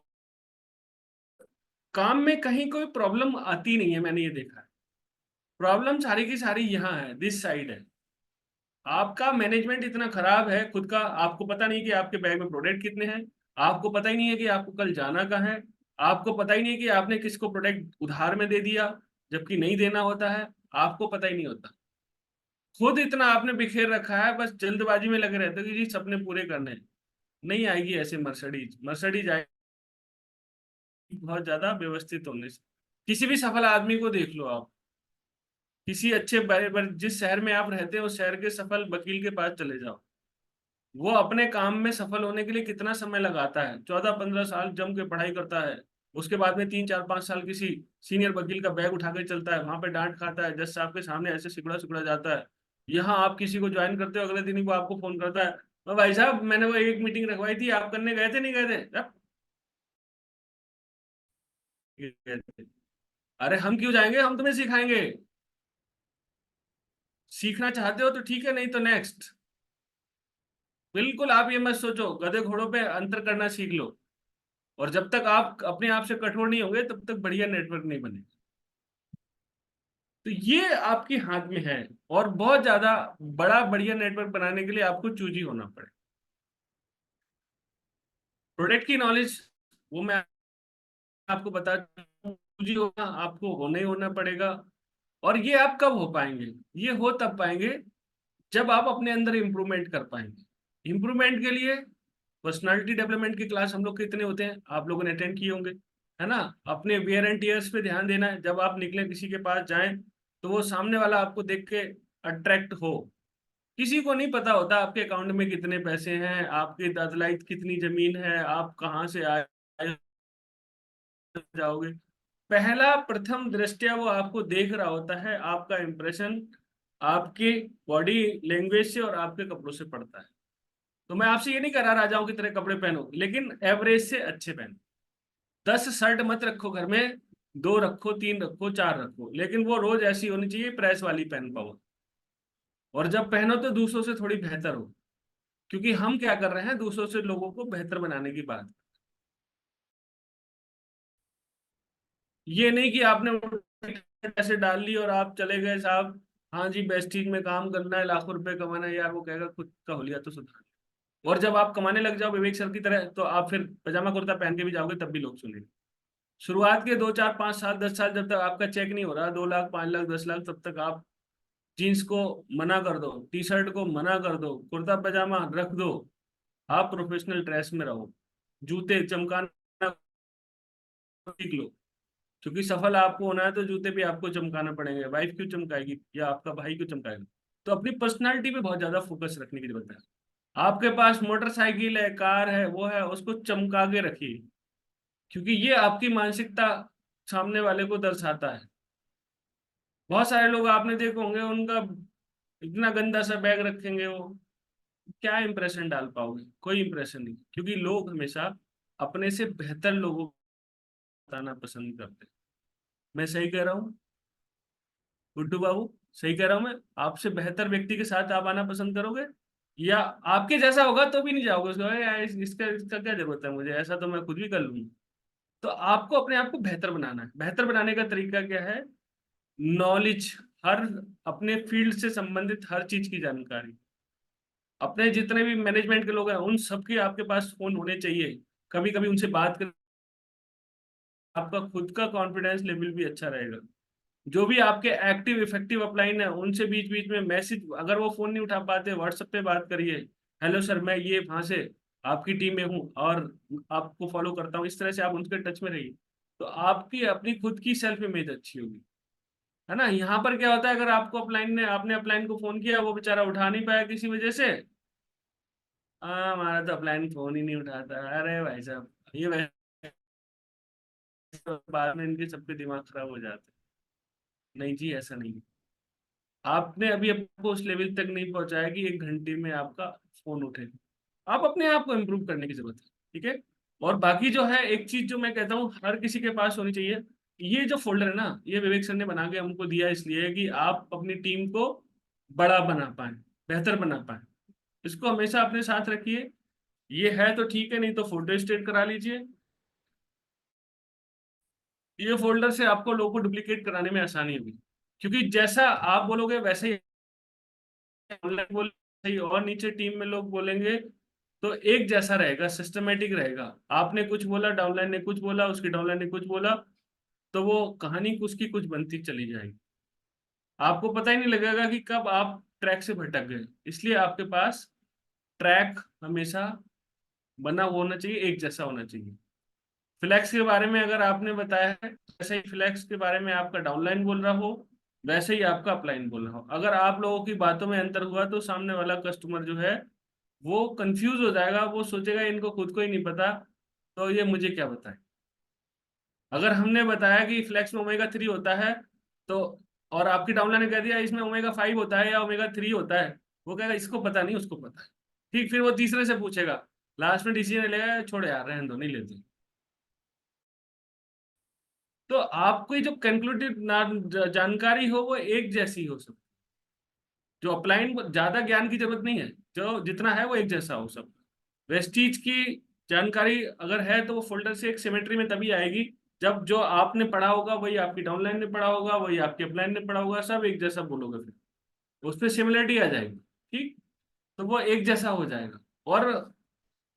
काम में कहीं कोई प्रॉब्लम आती नहीं है, मैंने ये देखा है। प्रॉब्लम सारी की सारी यहाँ है, दिस साइड है। आपका मैनेजमेंट इतना खराब है खुद का, आपको पता नहीं कि आपके बैग में प्रोडक्ट कितने हैं, आपको पता ही नहीं है कि आपको कल जाना कहाँ है, आपको पता ही नहीं है कि आपने किसको प्रोडक्ट उधार में दे दिया जबकि नहीं देना होता है, आपको पता ही नहीं होता। खुद इतना आपने बिखेर रखा है, बस जल्दबाजी में लगे रहते हो कि जी सपने पूरे करने हैं। नहीं आएगी ऐसे मर्सिडीज, मर्सिडीज आएगी बहुत ज्यादा व्यवस्थित होने से। किसी भी सफल आदमी को देख लो आप, किसी अच्छे जिस शहर में आप रहते हैं उस शहर के सफल वकील के पास चले जाओ, वो अपने काम में सफल होने के लिए कितना समय लगाता है, 14-15 साल जम के पढ़ाई करता है, उसके बाद में 3-4-5 साल किसी सीनियर वकील का बैग उठा के चलता है, वहां पे डांट खाता है, जज साहब के सामने ऐसे सिकुड़ा सिकुड़ा जाता है। यहाँ आप किसी को ज्वाइन करते हो, अगले दिन ही वो आपको फोन करता है, भाई साहब मैंने वो एक मीटिंग रखवाई थी, आप करने गए थे नहीं गए थे?" अरे हम क्यों जाएंगे, हम तुम्हें सिखाएंगे। सीखना चाहते हो तो ठीक है, नहीं तो नेक्स्ट। बिल्कुल आप ये मत सोचो, गधे घोड़ों पे अंतर करना सीख लो। और जब तक आप अपने आप से कठोर नहीं होंगे तब तक बढ़िया नेटवर्क नहीं बनेगा। तो ये आपके हाथ में है। और बहुत ज्यादा बड़ा बढ़िया नेटवर्क बनाने के लिए आपको चूजी होना पड़े। प्रोडक्ट की नॉलेज वो मैं आपको बता चूजी होना आपको होना ही होना पड़ेगा। और ये आप कब हो पाएंगे, ये हो तब पाएंगे जब आप अपने अंदर इंप्रूवमेंट कर पाएंगे। इंप्रूवमेंट के लिए पर्सनालिटी डेवलपमेंट की क्लास हम लोग कितने होते हैं, आप लोगों ने अटेंड किए होंगे, है ना। अपने वेयर एंड टीयर्स पे ध्यान देना है, जब आप निकले किसी के पास जाएं तो वो सामने वाला आपको देख के अट्रैक्ट हो। किसी को नहीं पता होता आपके अकाउंट में कितने पैसे हैं, आपकी दादलाइत कितनी जमीन है, आप कहाँ से आए जाओगे। पहला प्रथम दृष्टया वो आपको देख रहा होता है, आपका इंप्रेशन आपकी बॉडी लैंग्वेज से और आपके कपड़ों से पड़ता है। तो मैं आपसे ये नहीं कह रहा राजाओं की तरह कपड़े पहनो, लेकिन एवरेज से अच्छे पहनो। 10 शर्ट मत रखो घर में, 2 रखो, 3 रखो, 4 रखो, लेकिन वो रोज ऐसी होनी चाहिए प्रेस वाली पहन पाओ। और जब पहनो तो दूसरों से थोड़ी बेहतर हो, क्योंकि हम क्या कर रहे हैं, दूसरों से लोगों को बेहतर बनाने की बात। ये नहीं कि आपने ऐसे डाल ली और आप चले गए साहब, हाँ जी बेस्टीज में काम करना है, लाखों रुपए कमाना है, यार वो कहेगा खुद का होलिया तो सुधार। और जब आप कमाने लग जाओ विवेक सर की तरह, तो आप फिर पजामा कुर्ता पहन के भी जाओगे तब भी लोग सुनेंगे। शुरुआत के 2-4-5 साल 10 साल जब तक आपका चेक नहीं हो रहा, 2 लाख 5 लाख 10 लाख, तब तक आप जीन्स को मना कर दो, टी शर्ट को मना कर दो, कुर्ता पजामा रख दो। आप प्रोफेशनल ड्रेस में रहो, जूते चमकाना सीख लो, क्योंकि सफल आपको होना है तो जूते भी आपको चमकाना पड़ेंगे। वाइफ क्यों चमकाएगी या आपका भाई क्यों चमकाएगा। तो अपनी पर्सनालिटी पे बहुत ज्यादा फोकस रखने की जरूरत है। आपके पास मोटरसाइकिल है, कार है, वो है, उसको चमका के रखिए, क्योंकि ये आपकी मानसिकता सामने वाले को दर्शाता है। बहुत सारे लोग आपने देखे होंगे, उनका इतना गंदा सा बैग रखेंगे, वो क्या इंप्रेशन डाल पाओगे, कोई इंप्रेशन नहीं, क्योंकि लोग हमेशा अपने से बेहतर लोगों को बताना पसंद करते हैं। मैं सही कह रहा हूँ गुड्डू बाबू, सही कह रहा हूँ मैं? आपसे बेहतर व्यक्ति के साथ आप आना पसंद करोगे, या आपके जैसा होगा तो भी नहीं जाओगे उसको, "अरे यार इसका इसका क्या जरूरत है मुझे, ऐसा तो मैं खुद भी कर लूंगी"। तो आपको अपने आप को बेहतर बनाना है। बेहतर बनाने का तरीका क्या है? नॉलेज, हर अपने फील्ड से संबंधित हर चीज की जानकारी। अपने जितने भी मैनेजमेंट के लोग हैं उन सबके आपके पास फोन होने चाहिए। कभी कभी उनसे बात कर, आपका खुद का कॉन्फिडेंस लेवल भी अच्छा रहेगा। जो भी आपके एक्टिव इफेक्टिव अपलाइन है उनसे बीच बीच में मैसेज, अगर वो फोन नहीं उठा पाते व्हाट्सएप पे बात करिए। हेलो सर, मैं ये वहां से आपकी टीम में हूँ और आपको फॉलो करता हूँ। इस तरह से आप उनके टच में रहिए, तो आपकी अपनी खुद की सेल्फ इमेज अच्छी होगी, है ना। यहाँ पर क्या होता है, अगर आपको अपलाइन ने आपने अपलाइन को फोन किया, वो बेचारा उठा नहीं पाया किसी वजह से, हमारा तो अपलाइन फोन ही नहीं उठाता। अरे भाई साहब, ये वैसे बाद में इनके सबके दिमाग खराब हो जाते हैं। नहीं जी, ऐसा नहीं है। आपने अभी आपको उस लेवल तक नहीं पहुंचाया कि 1 घंटे में आपका फोन उठे। आप अपने आप को इम्प्रूव करने की जरूरत है, ठीक है। और बाकी जो है, एक चीज जो मैं कहता हूँ हर किसी के पास होनी चाहिए, ये जो फोल्डर है ना, ये विवेक सर ने बना के हमको दिया इसलिए कि आप अपनी टीम को बड़ा बना पाए, बेहतर बना पाए। इसको हमेशा अपने साथ रखिए। ये है तो ठीक है, नहीं तो फोटो स्टेट करा लीजिए। ये फोल्डर से आपको लोगों को डुप्लीकेट कराने में आसानी होगी, क्योंकि जैसा आप बोलोगे वैसे ही ऑनलाइन बोल सही, और नीचे टीम में लोग बोलेंगे, तो एक जैसा रहेगा, सिस्टमेटिक रहेगा। आपने कुछ बोला, डाउनलाइन ने कुछ बोला, उसकी डाउनलाइन ने कुछ बोला, तो वो कहानी उसकी कुछ बनती चली जाएगी। आपको पता ही नहीं लगेगा कि कब आप ट्रैक से भटक गए। इसलिए आपके पास ट्रैक हमेशा बना हुआ होना चाहिए, एक जैसा होना चाहिए। फ्लैक्स के बारे में अगर आपने बताया है, वैसे ही फ्लैक्स के बारे में आपका डाउनलाइन बोल रहा हो, वैसे ही आपका अपलाइन बोल रहा हो। अगर आप लोगों की बातों में अंतर हुआ तो सामने वाला कस्टमर जो है वो कंफ्यूज हो जाएगा, वो सोचेगा इनको खुद को ही नहीं पता, तो ये मुझे क्या बताए। अगर हमने बताया कि फ्लैक्स में ओमेगा 3 होता है, तो और आपकी डाउनलाइन ने कह दिया इसमें ओमेगा 5 होता है या ओमेगा 3 होता है, वो कहेगा इसको पता नहीं, उसको पता है। ठीक, फिर वो तीसरे से पूछेगा, लास्ट में डिसीजन लेगा, छोड़ यार रहने दो, नहीं लेते। तो आपकी जो कंक्लूडिव जानकारी हो वो एक जैसी हो सब। जो अपलाइन, ज्यादा ज्ञान की जरूरत नहीं है, जो जितना है वो एक जैसा हो सब। वेस्टीज की जानकारी अगर है तो वो फोल्डर से एक सिमेट्री में तभी आएगी जब जो आपने पढ़ा होगा वही आपकी डाउनलाइन ने पढ़ा होगा, वही आपके अपलाइन ने पढ़ा होगा, सब एक जैसा बोलोगे, फिर उसमें सिमिलरिटी आ जाएगी। ठीक, तो वो एक जैसा हो जाएगा। और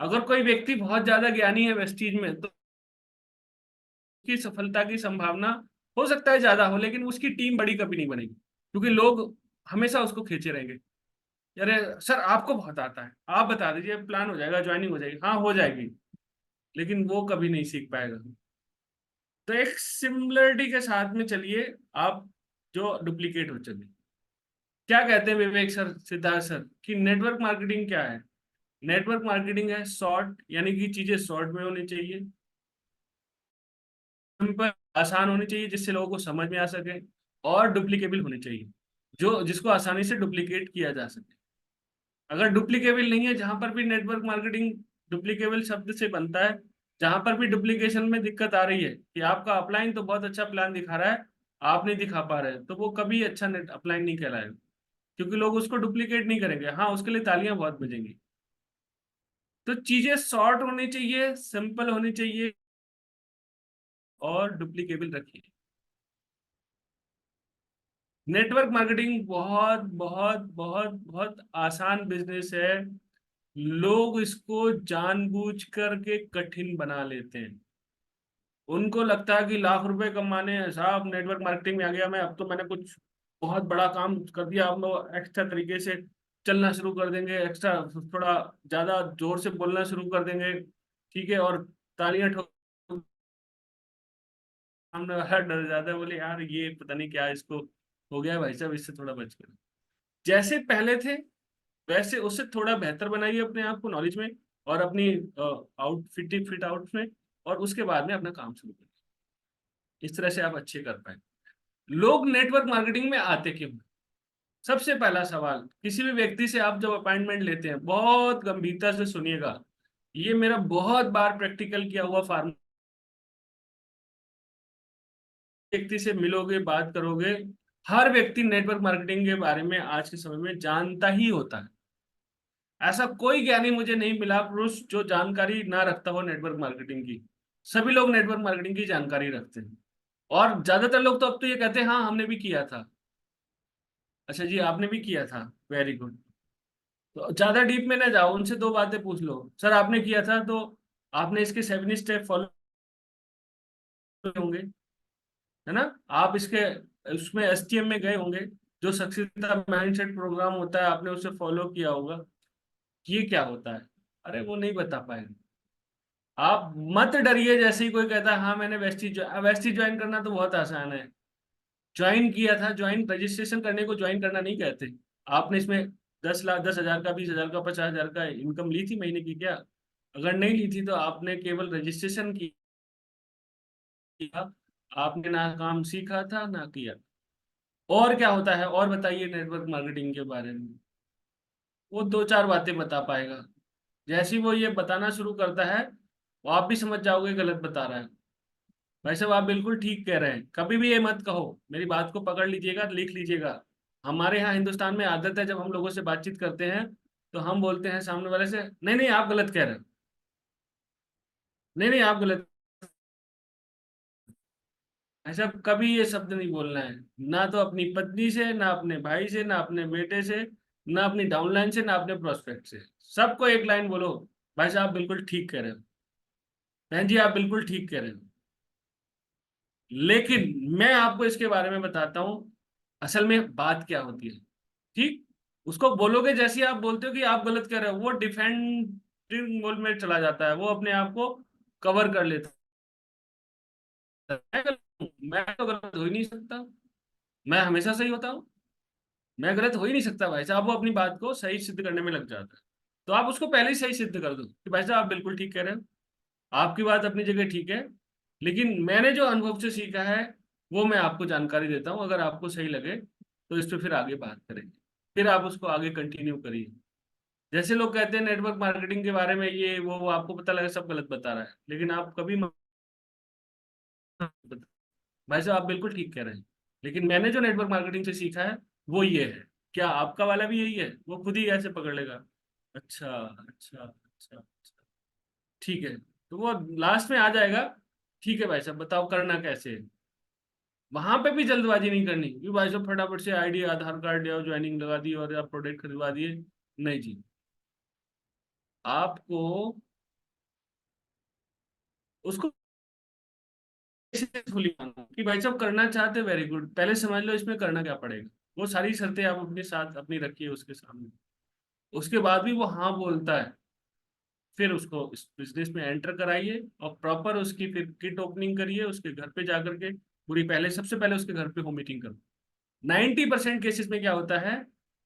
अगर कोई व्यक्ति बहुत ज्यादा ज्ञानी है वेस्टीज में, तो की सफलता की संभावना हो सकता है ज्यादा हो, लेकिन उसकी टीम बड़ी कभी नहीं बनेगी, क्योंकि लोग हमेशा उसको खींचे रहेंगे। अरे सर, आपको बहुत आता है, आप बता दीजिए, प्लान हो जाएगा, ज्वाइनिंग हो जाएगी। हाँ, हो जाएगी, लेकिन वो कभी नहीं सीख पाएगा। तो एक सिमिलरिटी के साथ में चलिए आप, जो डुप्लीकेट हो चलिए। क्या कहते हैं विवेक सर, सिद्धार्थ सर, कि नेटवर्क मार्केटिंग क्या है? नेटवर्क मार्केटिंग है शॉर्ट, यानी कि चीजें शॉर्ट में होनी चाहिए, सिंपल, आसान होनी चाहिए जिससे लोगों को समझ में आ सके, और डुप्लीकेबल होनी चाहिए, जो जिसको आसानी से डुप्लीकेट किया जा सके। अगर डुप्लीकेबल नहीं है, जहां पर भी नेटवर्क मार्केटिंग डुप्लीकेबल शब्द से बनता है, जहां पर भी डुप्लीकेशन में दिक्कत आ रही है कि आपका अपलाइन तो बहुत अच्छा प्लान दिखा रहा है, आप नहीं दिखा पा रहे, तो वो कभी अच्छा नेट अपलाइन नहीं कहलाएगा, क्योंकि लोग उसको डुप्लीकेट नहीं करेंगे। हाँ, उसके लिए तालियां बहुत बजेंगी। तो चीजें शॉर्ट होनी चाहिए, सिंपल होनी चाहिए, और डुप्लीकेबल रखिए। नेटवर्क मार्केटिंग बहुत बहुत बहुत बहुत आसान बिजनेस है। लोग इसको जानबूझ करके कठिन बना लेते हैं। उनको लगता है कि लाख रुपए कमाने हैं साहब, नेटवर्क मार्केटिंग में आ गया मैं, अब तो मैंने कुछ बहुत बड़ा काम कर दिया, अब लोग एक्स्ट्रा तरीके से चलना शुरू कर देंगे, एक्स्ट्रा थोड़ा ज्यादा जोर से बोलना शुरू कर देंगे, ठीक है, और तालियां ठोक, सामने वाला डर जाता है, बोले यार ये पता नहीं क्या इसको हो गया है, भाई साहब इससे थोड़ा बच कर। जैसे पहले थे वैसे उससे थोड़ा बेहतर बनाइए अपने आप को नॉलेज में, और अपनी फिट आउट में, और उसके बाद में अपना काम शुरू करिए। इस तरह से आप अच्छे कर पाए। लोग नेटवर्क मार्केटिंग में आते क्यों? सबसे पहला सवाल, किसी भी व्यक्ति से आप जब अपॉइंटमेंट लेते हैं, बहुत गंभीरता से सुनिएगा, ये मेरा बहुत बार प्रैक्टिकल किया हुआ फार्मूला। व्यक्ति से मिलोगे, बात करोगे, हर व्यक्ति नेटवर्क मार्केटिंग के बारे में आज के समय में जानता ही होता है। ऐसा कोई ज्ञानी मुझे नहीं मिला पुरुष जो जानकारी ना रखता हो नेटवर्क मार्केटिंग की। सभी लोग नेटवर्क मार्केटिंग की जानकारी रखते हैं, और ज्यादातर लोग तो अब तो ये कहते हैं हाँ हमने भी किया था। अच्छा जी, आपने भी किया था, वेरी गुड। तो ज्यादा डीप में ना जाओ, उनसे दो बातें पूछ लो, सर आपने किया था तो आपने इसके 7 स्टेप फॉलो होंगे, है ना? आप इसके उसमें एसटीएम में गए होंगे, जो सक्सेस माइंडसेट प्रोग्राम होता है आपने उसे फॉलो किया होगा। ये क्या होता है? अरे वो नहीं बता पाएंगे। आप मत डरिए, जैसे ही कोई कहता है हाँ मैंने वेस्टी ज्वाइन करना तो बहुत आसान है। ज्वाइन किया था, ज्वाइन रजिस्ट्रेशन करने को ज्वाइन करना नहीं कहते। आपने इसमें 10 लाख, 10,000 का, 20,000 का, 50,000 का इनकम ली थी महीने की क्या? अगर नहीं ली थी तो आपने केवल रजिस्ट्रेशन किया, आपने ना काम सीखा था ना किया। और क्या होता है, और बताइए नेटवर्क मार्केटिंग के बारे में। वो दो चार बातें बता पाएगा। जैसे ही वो ये बताना शुरू करता है, वो आप भी समझ जाओगे गलत बता रहा है। भाई साहब आप बिल्कुल ठीक कह रहे हैं, कभी भी ये मत कहो। मेरी बात को पकड़ लीजिएगा, लिख लीजिएगा। हमारे यहाँ हिंदुस्तान में आदत है, जब हम लोगों से बातचीत करते हैं तो हम बोलते हैं सामने वाले से, नहीं नहीं आप गलत कह रहे हो, नहीं नहीं आप गलत। ऐसा कभी ये शब्द नहीं बोलना है, ना तो अपनी पत्नी से, ना अपने भाई से, ना अपने बेटे से, ना अपनी डाउनलाइन से, ना अपने प्रोस्पेक्ट से। सबको एक लाइन बोलो, भाई साहब बिल्कुल ठीक कह रहे हो, बहन जी आप बिल्कुल ठीक कह रहे हो। लेकिन मैं आपको इसके बारे में बताता हूँ, असल में बात क्या होती है। ठीक, उसको बोलोगे, जैसे ही आप बोलते हो कि आप गलत कर रहे हो, वो डिफेंडिंग मोड में चला जाता है, वो अपने आप को कवर कर लेता है। मैं गलत हूं, मैं तो गलत हो ही नहीं सकता, मैं हमेशा सही होता हूँ, मैं गलत हो ही नहीं सकता। भाई साहब वो अपनी बात को सही सिद्ध करने में लग जाता है। तो आप उसको पहले ही सही सिद्ध कर दो कि भाई साहब आप बिल्कुल ठीक कह रहे हो, आपकी बात अपनी जगह ठीक है, लेकिन मैंने जो अनुभव से सीखा है वो मैं आपको जानकारी देता हूँ, अगर आपको सही लगे तो इस पर फिर आगे बात करेंगे। फिर आप उसको आगे कंटिन्यू करिए। जैसे लोग कहते हैं नेटवर्क मार्केटिंग के बारे में ये वो आपको पता लगे सब गलत बता रहा है, लेकिन आप कभी मत बता- भाई साहब आप बिल्कुल ठीक कह रहे हैं, लेकिन मैंने जो नेटवर्क मार्केटिंग से सीखा है वो ये है। क्या आपका वाला भी यही है? वो खुद ही ऐसे पकड़ लेगा। अच्छा अच्छा अच्छा अच्छा, ठीक है। तो वो लास्ट में आ जाएगा, ठीक है भाई साहब बताओ करना कैसे है। वहां पे भी जल्दबाजी नहीं करनी कि भाई साहब फटाफट से आईडी आधार कार्ड दिया, ज्वाइनिंग लगा दी और आप प्रोडक्ट खरीदवा दिए। नहीं जी, आपको उसको पेशेंसफुली मानो कि भाई साहब करना चाहते वेरी गुड, पहले समझ लो इसमें करना क्या पड़ेगा। वो सारी शर्तें आप अपने साथ अपनी रखिए उसके सामने। उसके बाद भी वो हाँ बोलता है, फिर उसको इस बिजनेस में एंटर कराइए और प्रॉपर उसकी फिर किट ओपनिंग करिए उसके घर पे जाकर के। पूरी पहले सबसे पहले उसके घर पे होम मीटिंग करो। 90% केसेस में क्या होता है,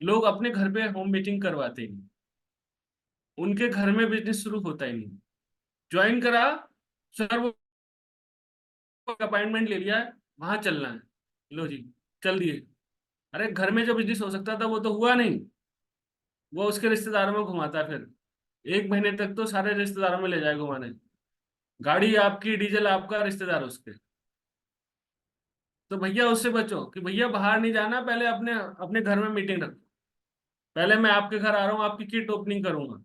लोग अपने घर पे होम मीटिंग करवाते ही नहीं, उनके घर में बिजनेस शुरू होता ही नहीं। ज्वाइन करा, सर वो अपॉइंटमेंट ले लिया है, वहां चलना है, लो जी चल दिए। अरे घर में जो बिजनेस हो सकता था वो तो हुआ नहीं। वो उसके रिश्तेदारों में घुमाता है, फिर 1 महीने तक तो सारे रिश्तेदारों में ले जाए घुमाने। गाड़ी आपकी, डीजल आपका, रिश्तेदार उसके। तो भैया उससे बचो कि भैया बाहर नहीं जाना, पहले अपने अपने घर में मीटिंग रखो। पहले मैं आपके घर आ रहा हूँ, आपकी किट ओपनिंग करूंगा।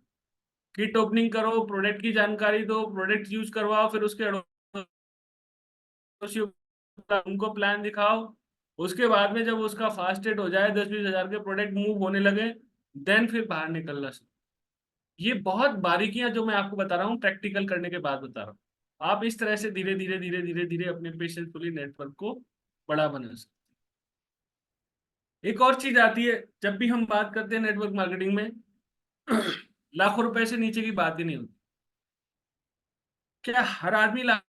किट ओपनिंग करो, प्रोडक्ट की जानकारी दो, प्रोडक्ट यूज करवाओ, फिर उसके उनको प्लान दिखाओ। उसके बाद में जब उसका फास्ट रेट हो जाए, 10-20 हजार के प्रोडक्ट मूव होने लगे, देन फिर बाहर निकलना। ये बहुत बारीकियां जो मैं आपको बता रहा हूँ, प्रैक्टिकल करने के बाद बता रहा हूँ। आप इस तरह से धीरे धीरे धीरे धीरे धीरे अपने पेशेंसफुली नेटवर्क को बड़ा बना सकते हैं। एक और चीज आती है, जब भी हम बात करते हैं नेटवर्क मार्केटिंग में, लाखों रुपए से नीचे की बात ही नहीं होती। क्या हर आदमी लाख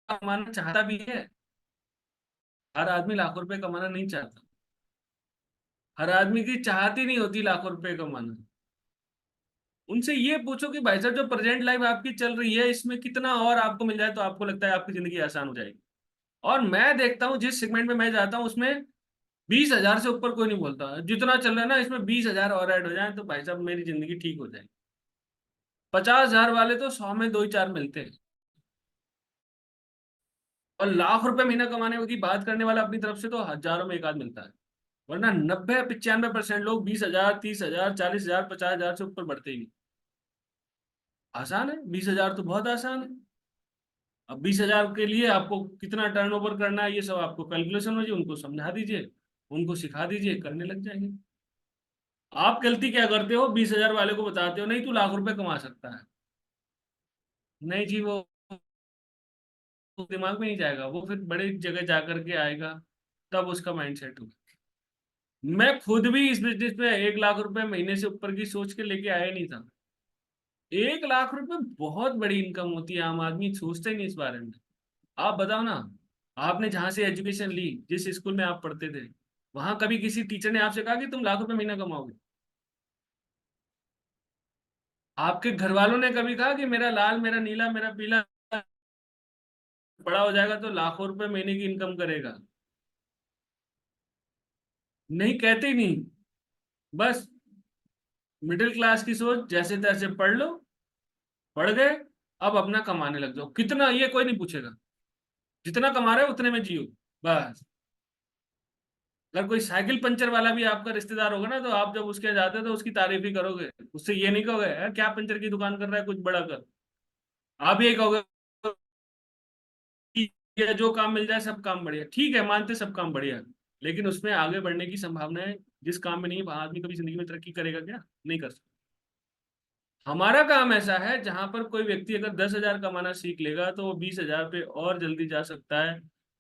कमाना चाहता भी है? हर आदमी लाखों रुपए कमाना नहीं चाहता। हर आदमी की चाहत ही नहीं होती लाखों रुपए कमाना। उनसे ये पूछो कि भाई साहब जो प्रेजेंट लाइफ आपकी चल रही है इसमें कितना और आपको मिल जाए तो आपको लगता है आपकी जिंदगी आसान हो जाएगी। और मैं देखता हूँ जिस सेगमेंट में मैं जाता हूँ उसमें 20,000 से ऊपर कोई नहीं बोलता। जितना चल रहा है ना इसमें 20,000 और ऐड हो जाए तो भाई साहब मेरी जिंदगी ठीक हो जाएगी। 50,000 वाले तो 100 में 2 ही 4 मिलते हैं। और लाख रुपए महीना कमाने की बात करने वाला अपनी तरफ से तो हजारों में एक आध मिलता है। वरना 90-95% लोग 20,000, 30,000, 40,000, 50,000 से ऊपर बढ़ते ही नहीं। आसान है, 20,000 तो बहुत आसान है। अब 20,000 के लिए आपको कितना टर्नओवर करना है, ये सब आपको कैलकुलेशन हो जाए, उनको समझा दीजिए, उनको सिखा दीजिए, करने लग जाएंगे। आप गलती क्या करते हो, 20,000 वाले को बताते हो नहीं तू लाख रुपए कमा सकता है। नहीं जी, वो दिमाग में नहीं जाएगा, वो फिर बड़ी जगह जा करके आएगा, तब उसका माइंड सेट होगा। मैं खुद भी इस बिजनेस में 1 लाख रुपए महीने से ऊपर की सोच के लेके आया नहीं था। 1 लाख रुपए बहुत बड़ी इनकम होती है, आम आदमी सोचता ही नहीं इस बारे में। आप बताओ ना, आपने जहां से एजुकेशन ली, जिस स्कूल में आप पढ़ते थे, वहां कभी किसी टीचर ने आपसे कहा कि तुम लाख रुपए महीना कमाओगे? आपके घर वालों ने कभी कहा कि मेरा लाल, मेरा नीला, मेरा पीला बड़ा हो जाएगा तो लाखों रुपए महीने की इनकम करेगा? नहीं, कहते ही नहीं। बस मिडिल क्लास की सोच, जैसे तैसे पढ़ लो, पढ़ गए, अब अपना कमाने लग जाओ, कितना ये कोई नहीं पूछेगा, जितना कमा रहे हो उतने में जियो, बस। अगर कोई साइकिल पंचर वाला भी आपका रिश्तेदार होगा ना, तो आप जब उसके यहाँ जाते हो तो उसकी तारीफ ही करोगे, उससे ये नहीं कहोगे "यार, क्या पंचर की दुकान कर रहा है, कुछ बड़ा कर"। आप यही कहोगे कि ये जो काम मिल जाए सब काम बढ़िया, ठीक है, मानते सब काम बढ़िया, लेकिन उसमें आगे बढ़ने की संभावना है। जिस काम में नहीं है, वहां आदमी कभी जिंदगी में तरक्की करेगा क्या? नहीं कर सकता। हमारा काम ऐसा है जहां पर कोई व्यक्ति अगर 10,000 कमाना सीख लेगा तो वो 20,000 पे और जल्दी जा सकता है।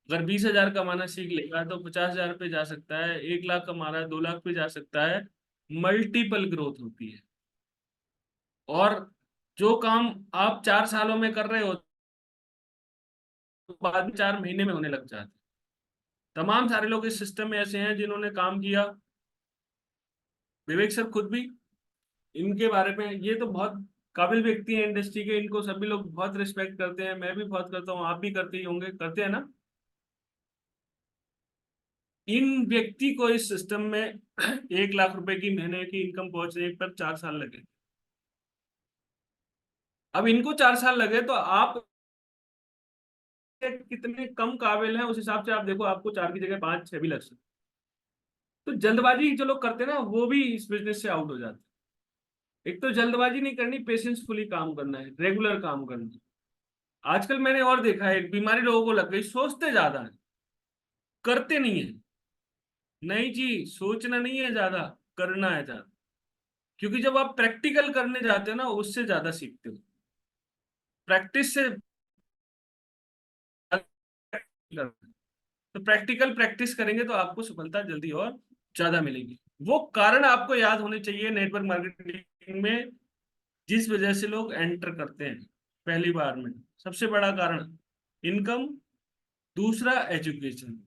अगर 20,000 कमाना सीख लेगा तो 50,000 पे जा सकता है, 1 लाख कमा रहा है 2 लाख पे जा सकता है। मल्टीपल ग्रोथ होती है। और जो काम आप 4 सालों में कर रहे हो, तो बाद में 4 महीने में होने लग जाते हैं। तमाम सारे लोग इस सिस्टम में ऐसे हैं जिन्होंने काम किया, विवेक सर खुद भी, इनके बारे में, ये तो बहुत काबिल व्यक्ति हैं इंडस्ट्री के, इनको सभी लोग बहुत रिस्पेक्ट करते हैं, मैं भी बहुत करता हूँ, आप भी करते ही होंगे, करते हैं ना। इन व्यक्ति को इस सिस्टम में 1 लाख रुपए की महीने की इनकम पहुंचने पर 4 साल लगे। अब इनको 4 साल लगे तो आप कितने कम काबिल हैं, उस हिसाब से आप देखो, आपको 4 की जगह 5 6 भी लग सकते। तो जल्दबाजी जो लोग करते हैं ना, वो भी इस बिजनेस से आउट हो जाते हैं। एक तो जल्दबाजी नहीं करनी, पेशेंसफुली काम करना है, रेगुलर काम करना है। आजकल मैंने और देखा है, एक बीमारी लोगों को लग गई, सोचते ज्यादा है, करते नहीं है। नहीं जी, सोचना नहीं है ज्यादा, करना है ज्यादा। क्योंकि जब आप प्रैक्टिकल करने जाते हो ना, उससे ज्यादा सीखते हो, प्रैक्टिस से। तो प्रैक्टिकल प्रैक्टिस करेंगे तो आपको सफलता जल्दी और ज्यादा मिलेगी। वो कारण आपको याद होने चाहिए नेटवर्क मार्केटिंग में, जिस वजह से लोग एंटर करते हैं पहली बार में। सबसे बड़ा कारण इनकम, दूसरा एजुकेशन।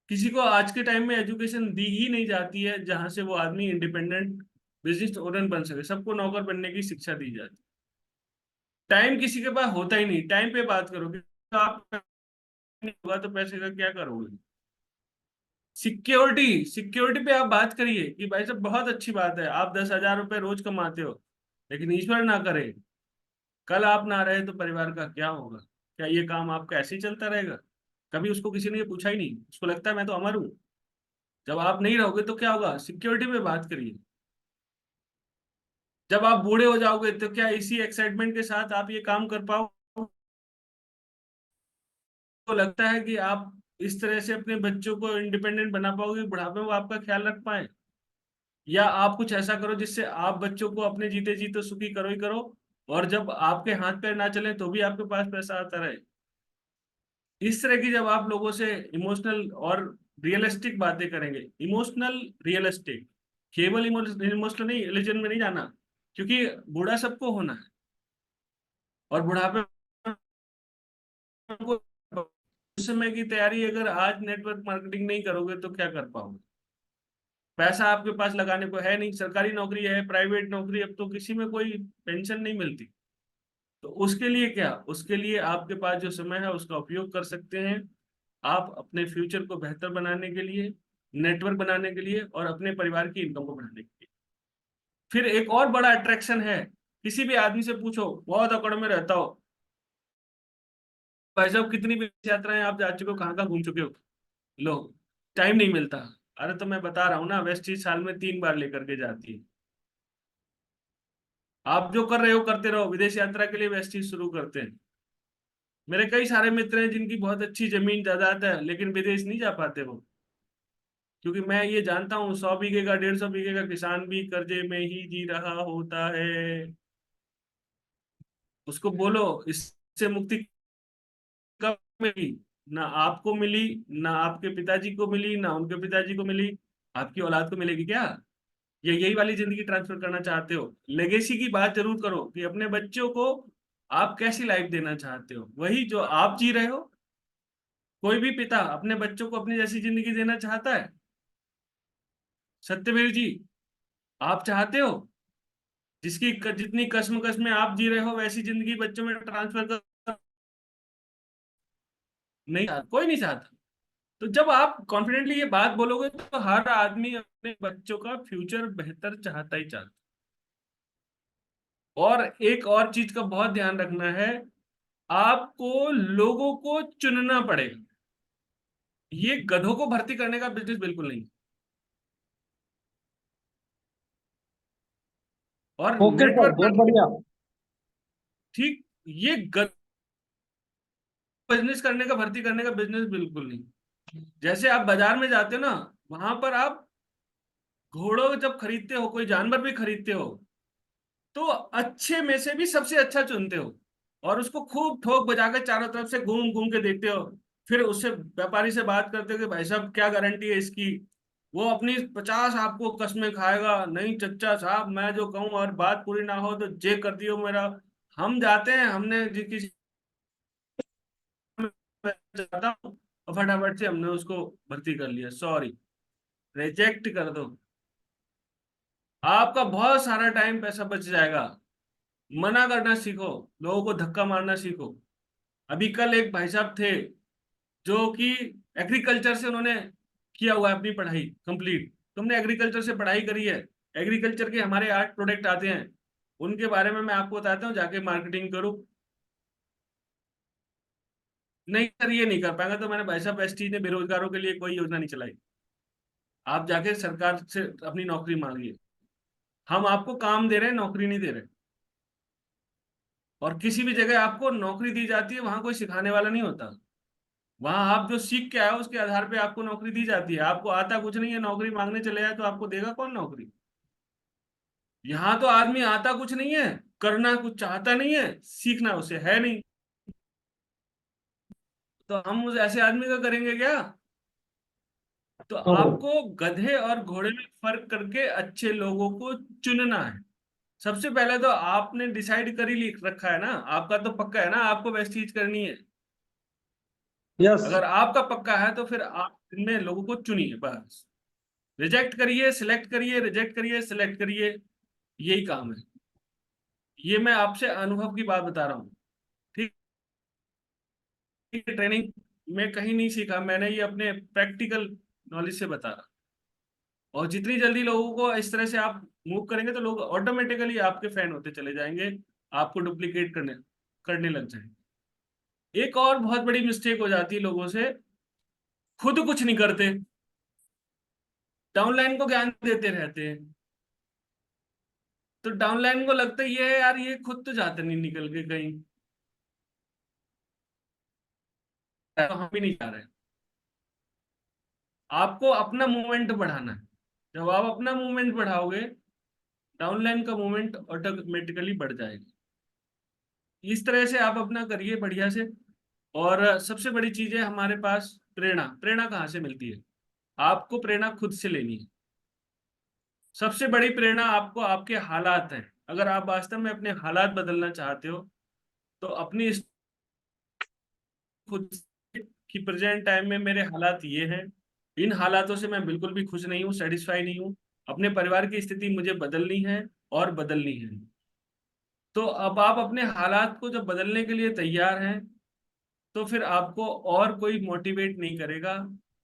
किसी को आज के टाइम में एजुकेशन दी ही नहीं जाती है जहां से वो आदमी इंडिपेंडेंट बिजनेस ओनर बन सके, सबको नौकर बनने की शिक्षा दी जाती है। टाइम किसी के पास होता ही नहीं, टाइम पे बात करोगे तो आप नहीं होगा तो पैसे का क्या करोगे? सिक्योरिटी, सिक्योरिटी पे आप बात करिए कि भाई साहब बहुत अच्छी बात है, आप 10,000 रुपये रोज कमाते हो, लेकिन ईश्वर ना करे कल आप ना रहे तो परिवार का क्या होगा? क्या ये काम आपका ऐसे ही चलता रहेगा? कभी उसको किसी ने ये पूछा ही नहीं, उसको लगता है मैं तो अमर हूँ। जब आप नहीं रहोगे तो क्या होगा? सिक्योरिटी पे बात करिए। जब आप बूढ़े हो जाओगे तो क्या इसी एक्साइटमेंट के साथ आप ये काम कर पाओ? तो लगता है कि आप इस तरह से अपने बच्चों को इंडिपेंडेंट बना पाओगे, बुढ़ापे में वो आपका ख्याल रख पाए? या आप कुछ ऐसा करो जिससे आप बच्चों को अपने जीते जी तो सुखी करो ही करो, और जब आपके हाथ पैर ना चले तो भी आपके पास पैसा आता रहे। इस तरह की जब आप लोगों से इमोशनल और रियलिस्टिक बातें करेंगे, इमोशनल रियलिस्टिक, केवल इमोशनल नहीं, रिलीजन में नहीं जाना, क्योंकि बूढ़ा सबको होना है, और बुढ़ापे को उस समय की तैयारी अगर आज नेटवर्क मार्केटिंग नहीं करोगे तो क्या कर पाओगे? पैसा आपके पास लगाने को है नहीं, सरकारी नौकरी है, प्राइवेट नौकरी, अब तो किसी में कोई पेंशन नहीं मिलती। तो उसके लिए क्या, उसके लिए आपके पास जो समय है उसका उपयोग कर सकते हैं आप अपने फ्यूचर को बेहतर बनाने के लिए, नेटवर्क बनाने के लिए, और अपने परिवार की इनकम को बढ़ाने के लिए। फिर एक और बड़ा अट्रैक्शन है, किसी भी आदमी से पूछो बहुत अकड़ में रहता हो, भाई साहब कितनी भी यात्राएं आप जा चुके हो, कहाँ कहाँ घूम चुके हो? लो, टाइम नहीं मिलता। अरे तो मैं बता रहा हूँ ना, वेस्ट चीज साल में 3 बार लेकर के जाती है। आप जो कर रहे हो करते रहो, विदेश यात्रा के लिए वेस्ट चीज शुरू करते हैं। मेरे कई सारे मित्र हैं जिनकी बहुत अच्छी जमीन जायदाद है, लेकिन विदेश नहीं जा पाते वो, क्योंकि मैं ये जानता हूँ 100 बीघे का 150 बीघे का किसान भी कर्जे में ही जी रहा होता है। उसको बोलो इससे मुक्ति कब मिली? ना आपको मिली, ना आपके पिताजी को मिली, ना उनके पिताजी को मिली। आपकी औलाद को मिलेगी क्या? ये यही वाली जिंदगी ट्रांसफर करना चाहते हो? लेगेसी की बात जरूर करो कि अपने बच्चों को आप कैसी लाइफ देना चाहते हो, वही जो आप जी रहे हो। कोई भी पिता अपने बच्चों को अपनी जैसी जिंदगी देना चाहता है? सत्यवीर जी, आप चाहते हो जिसकी जितनी कश्मकश में आप जी रहे हो वैसी जिंदगी बच्चों में ट्रांसफर कर? नहीं, कोई नहीं चाहता। तो जब आप कॉन्फिडेंटली ये बात बोलोगे तो हर आदमी अपने बच्चों का फ्यूचर बेहतर चाहता ही चाहता। और एक और चीज का बहुत ध्यान रखना है, आपको लोगों को चुनना पड़ेगा। ये गधों को भर्ती करने का बिजनेस बिल्कुल नहीं। और ओके सर, नेटवर्क बहुत बढ़िया। ठीक, ये बिजनेस करने का, भर्ती करने का बिजनेस बिल्कुल नहीं। जैसे आप बाजार में जाते हो ना, वहां पर आप घोड़ों जब खरीदते हो, कोई जानवर भी खरीदते हो, तो अच्छे में से भी सबसे अच्छा चुनते हो और उसको खूब ठोक बजा के चारों तरफ से घूम घूम के देखते हो। फिर उससे व्यापारी से बात करते हो कि भाई साहब क्या गारंटी है इसकी। वो अपनी 50 आपको कस्में खाएगा, नहीं चच्चा साहब मैं जो कहूँ और बात पूरी ना हो तो जे कर दियो मेरा। हम जाते हैं, हमने किसी जाता हूँ और फटाफट से हमने उसको भर्ती कर लिया, सॉरी, रिजेक्ट कर दो। आपका बहुत सारा टाइम पैसा बच जाएगा। मना करना सीखो, लोगों को धक्का मारना सीखो। अभी कल एक भाई साहब थे जो कि एग्रीकल्चर से उन्होंने किया हुआ है अपनी पढ़ाई कंप्लीट। तुमने एग्रीकल्चर से पढ़ाई करी है, एग्रीकल्चर के हमारे 8 प्रोडक्ट आते हैं, उनके बारे में मैं आपको बताता हूँ, जाके मार्केटिंग करो। नहीं सर ये नहीं कर पाएंगा, तो मैंने भाई साहब एसटी ने बेरोजगारों के लिए कोई योजना नहीं चलाई। आप जाके सरकार से अपनी नौकरी मांगिए। हम आपको काम दे रहे हैं, नौकरी नहीं दे रहे। और किसी भी जगह आपको नौकरी दी जाती है, वहां कोई सिखाने वाला नहीं होता। वहां आप जो सीख के आए हो उसके आधार पे आपको नौकरी दी जाती है। आपको आता कुछ नहीं है, नौकरी मांगने चले जाए तो आपको देगा कौन नौकरी? यहाँ तो आदमी आता कुछ नहीं है, करना कुछ चाहता नहीं है, सीखना उसे है नहीं। तो हम उस ऐसे आदमी का करेंगे क्या? तो तो आपको गधे और घोड़े में फर्क करके अच्छे लोगों को चुनना है। सबसे पहले तो आपने डिसाइड कर ही रखा है ना, आपका तो पक्का है ना आपको बेस्ट चीज करनी है। यस। अगर आपका पक्का है तो फिर आप इनमें लोगों को चुनिए बस। रिजेक्ट करिए, सिलेक्ट करिए, रिजेक्ट करिए, सिलेक्ट करिए, यही काम है। ये मैं आपसे अनुभव की बात बता रहा हूँ। ठीक है, ट्रेनिंग में कहीं नहीं सीखा मैंने, ये अपने प्रैक्टिकल नॉलेज से बता रहा। और जितनी जल्दी लोगों को इस तरह से आप मूव करेंगे तो लोग ऑटोमेटिकली आपके फैन होते चले जाएंगे, आपको डुप्लीकेट करने करने लग जाएंगे। एक और बहुत बड़ी मिस्टेक हो जाती है लोगों से, खुद कुछ नहीं करते, डाउनलाइन को ज्ञान देते रहते हैं। तो डाउनलाइन को लगता है ये है यार, ये खुद तो जाते नहीं निकल के कहीं, तो हम भी नहीं जा रहे। आपको अपना मूवमेंट बढ़ाना है। जब आप अपना मूवमेंट बढ़ाओगे, डाउनलाइन का मूवमेंट ऑटोमेटिकली बढ़ जाएगा। इस तरह से आप अपना करिए बढ़िया से। और सबसे बड़ी चीज है हमारे पास प्रेरणा। प्रेरणा कहाँ से मिलती है? आपको प्रेरणा खुद से लेनी है। सबसे बड़ी प्रेरणा आपको आपके हालात हैं। अगर आप वास्तव में अपने हालात बदलना चाहते हो तो अपनी खुद कि प्रेजेंट टाइम में मेरे हालात ये हैं, इन हालातों से मैं बिल्कुल भी खुश नहीं हूँ, सेटिस्फाई नहीं हूँ, अपने परिवार की स्थिति मुझे बदलनी है और बदलनी है। तो अब आप अपने हालात को जब बदलने के लिए तैयार हैं तो फिर आपको और कोई मोटिवेट नहीं करेगा।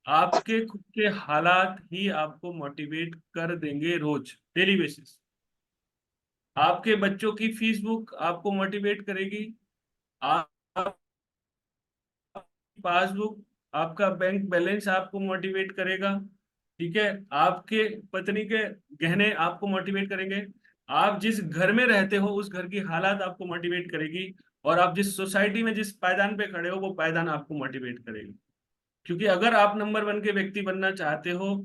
आपके खुद के हालात ही आपको मोटिवेट कर देंगे रोज, डेली बेसिस। आपके बच्चों की फीस बुक आपको मोटिवेट करेगी, आप पासबुक, आपका बैंक बैलेंस आपको मोटिवेट करेगा। ठीक है, आपके पत्नी के गहने आपको मोटिवेट करेंगे, आप जिस घर में रहते हो उस घर की हालात आपको मोटिवेट करेगी। और आप जिस सोसाइटी में जिस पायदान पे खड़े हो वो पायदान आपको मोटिवेट करेगा। क्योंकि अगर आप नंबर वन के व्यक्ति बनना चाहते हो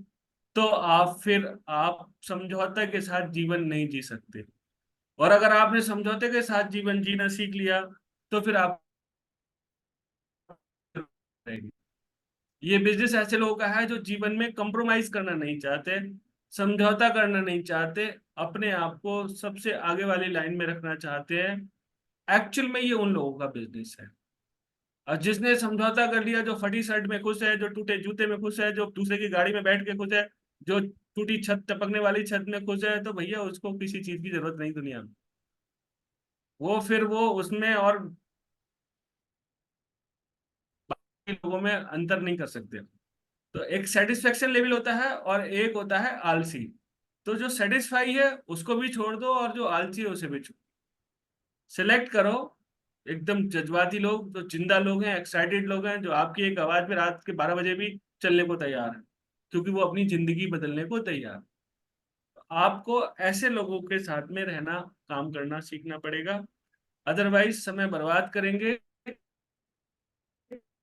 तो आप समझौता के साथ जीवन नहीं जी सकते। और अगर आपने समझौते के साथ जीवन जीना सीख लिया तो फिर आप ये बिजनेस ऐसे लोगों का है जो जीवन में कंप्रोमाइज करना नहीं चाहते, समझौता करना नहीं चाहते, अपने आप को सबसे आगे वाली लाइन में रखना चाहते हैं। एक्चुअल में ये उन लोगों का बिजनेस है। और जिसने समझौता कर लिया, जो फटी शर्ट में खुश है, जो टूटे जूते में खुश है, जो दूसरे की गाड़ी में बैठ के खुश है, जो टूटी छत टपकने वाली छत में खुश है, तो भैया उसको किसी चीज की जरूरत नहीं दुनिया में। वो उसमें और बाकी लोगों में अंतर नहीं कर सकते। तो एक सेटिस्फेक्शन लेवल होता है और एक होता है आलसी। तो जो सेटिस्फाई है उसको भी छोड़ दो और जो आलसी है उसे भी छोड़। सिलेक्ट करो एकदम जज्बाती लोग, जो जिंदा लोग हैं, एक्साइटेड लोग हैं, जो आपकी एक आवाज में रात के 12 बजे भी चलने को तैयार है, क्योंकि वो अपनी जिंदगी बदलने को तैयार है। तो आपको ऐसे लोगों के साथ में रहना, काम करना सीखना पड़ेगा। अदरवाइज समय बर्बाद करेंगे,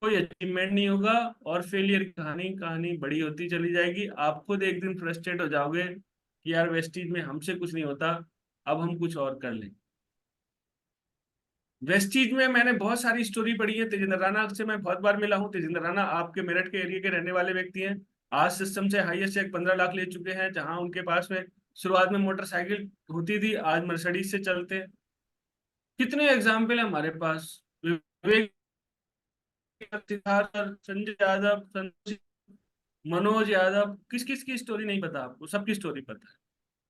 कोई अचीवमेंट नहीं होगा, और फेलियर की कहानी कहानी बड़ी होती चली जाएगी। आप खुद एक दिन फ्रस्ट्रेट हो जाओगे कि यार वेस्टीज में हमसे कुछ नहीं होता, अब हम कुछ और कर लें। वेस्टीज में मैंने बहुत सारी स्टोरी पढ़ी है। तेजिंदर राणा से मैं बहुत बार मिला हूँ। तेजिंदर राणा आपके मेरठ के एरिया के रहने वाले व्यक्ति हैं। आज सिस्टम से हाईएस्ट चेक 15 लाख ले चुके हैं। जहां उनके पास में शुरुआत में मोटरसाइकिल होती थी, आज मर्सिडीज से चलते हैं। कितने एग्जाम्पल है हमारे पास। विवेक, सिद्धार्थ, संजय यादव, मनोज यादव, किस किस की स्टोरी नहीं पता आपको? सबकी स्टोरी पता है।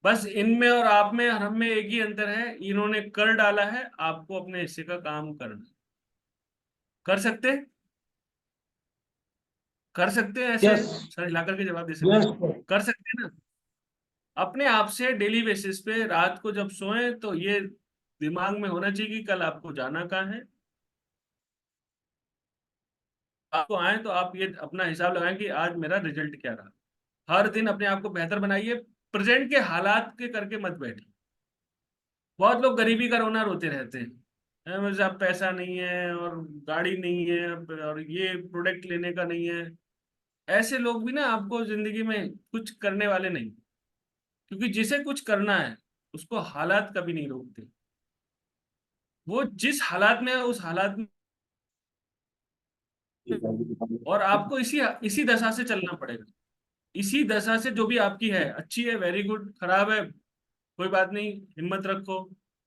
बस इनमें और आप में और हम में एक ही अंतर है, इन्होंने कर डाला है, आपको अपने हिस्से का काम करना। कर सकते, कर सकते हैं ऐसे? यस। सर हिला करके जवाब दे सकते यस। हैं। कर सकते हैं ना? अपने आप से डेली बेसिस पे रात को जब सोएं तो ये दिमाग में होना चाहिए कि कल आपको जाना कहाँ है। आपको आए तो आप ये अपना हिसाब लगाएं कि आज मेरा रिजल्ट क्या रहा। हर दिन अपने आप को बेहतर बनाइए। प्रेजेंट के हालात के करके मत बैठिए। बहुत लोग गरीबी का रोना रोते रहते हैं, मेरे साथ पैसा नहीं है और गाड़ी नहीं है और ये प्रोडक्ट लेने का नहीं है। ऐसे लोग भी ना आपको जिंदगी में कुछ करने वाले नहीं। क्योंकि जिसे कुछ करना है उसको हालात कभी नहीं रोकते। वो जिस हालात में है उस हालात में, और आपको इसी इसी दशा से चलना पड़ेगा। इसी दशा से, जो भी आपकी है, अच्छी है वेरी गुड, खराब है कोई बात नहीं, हिम्मत रखो।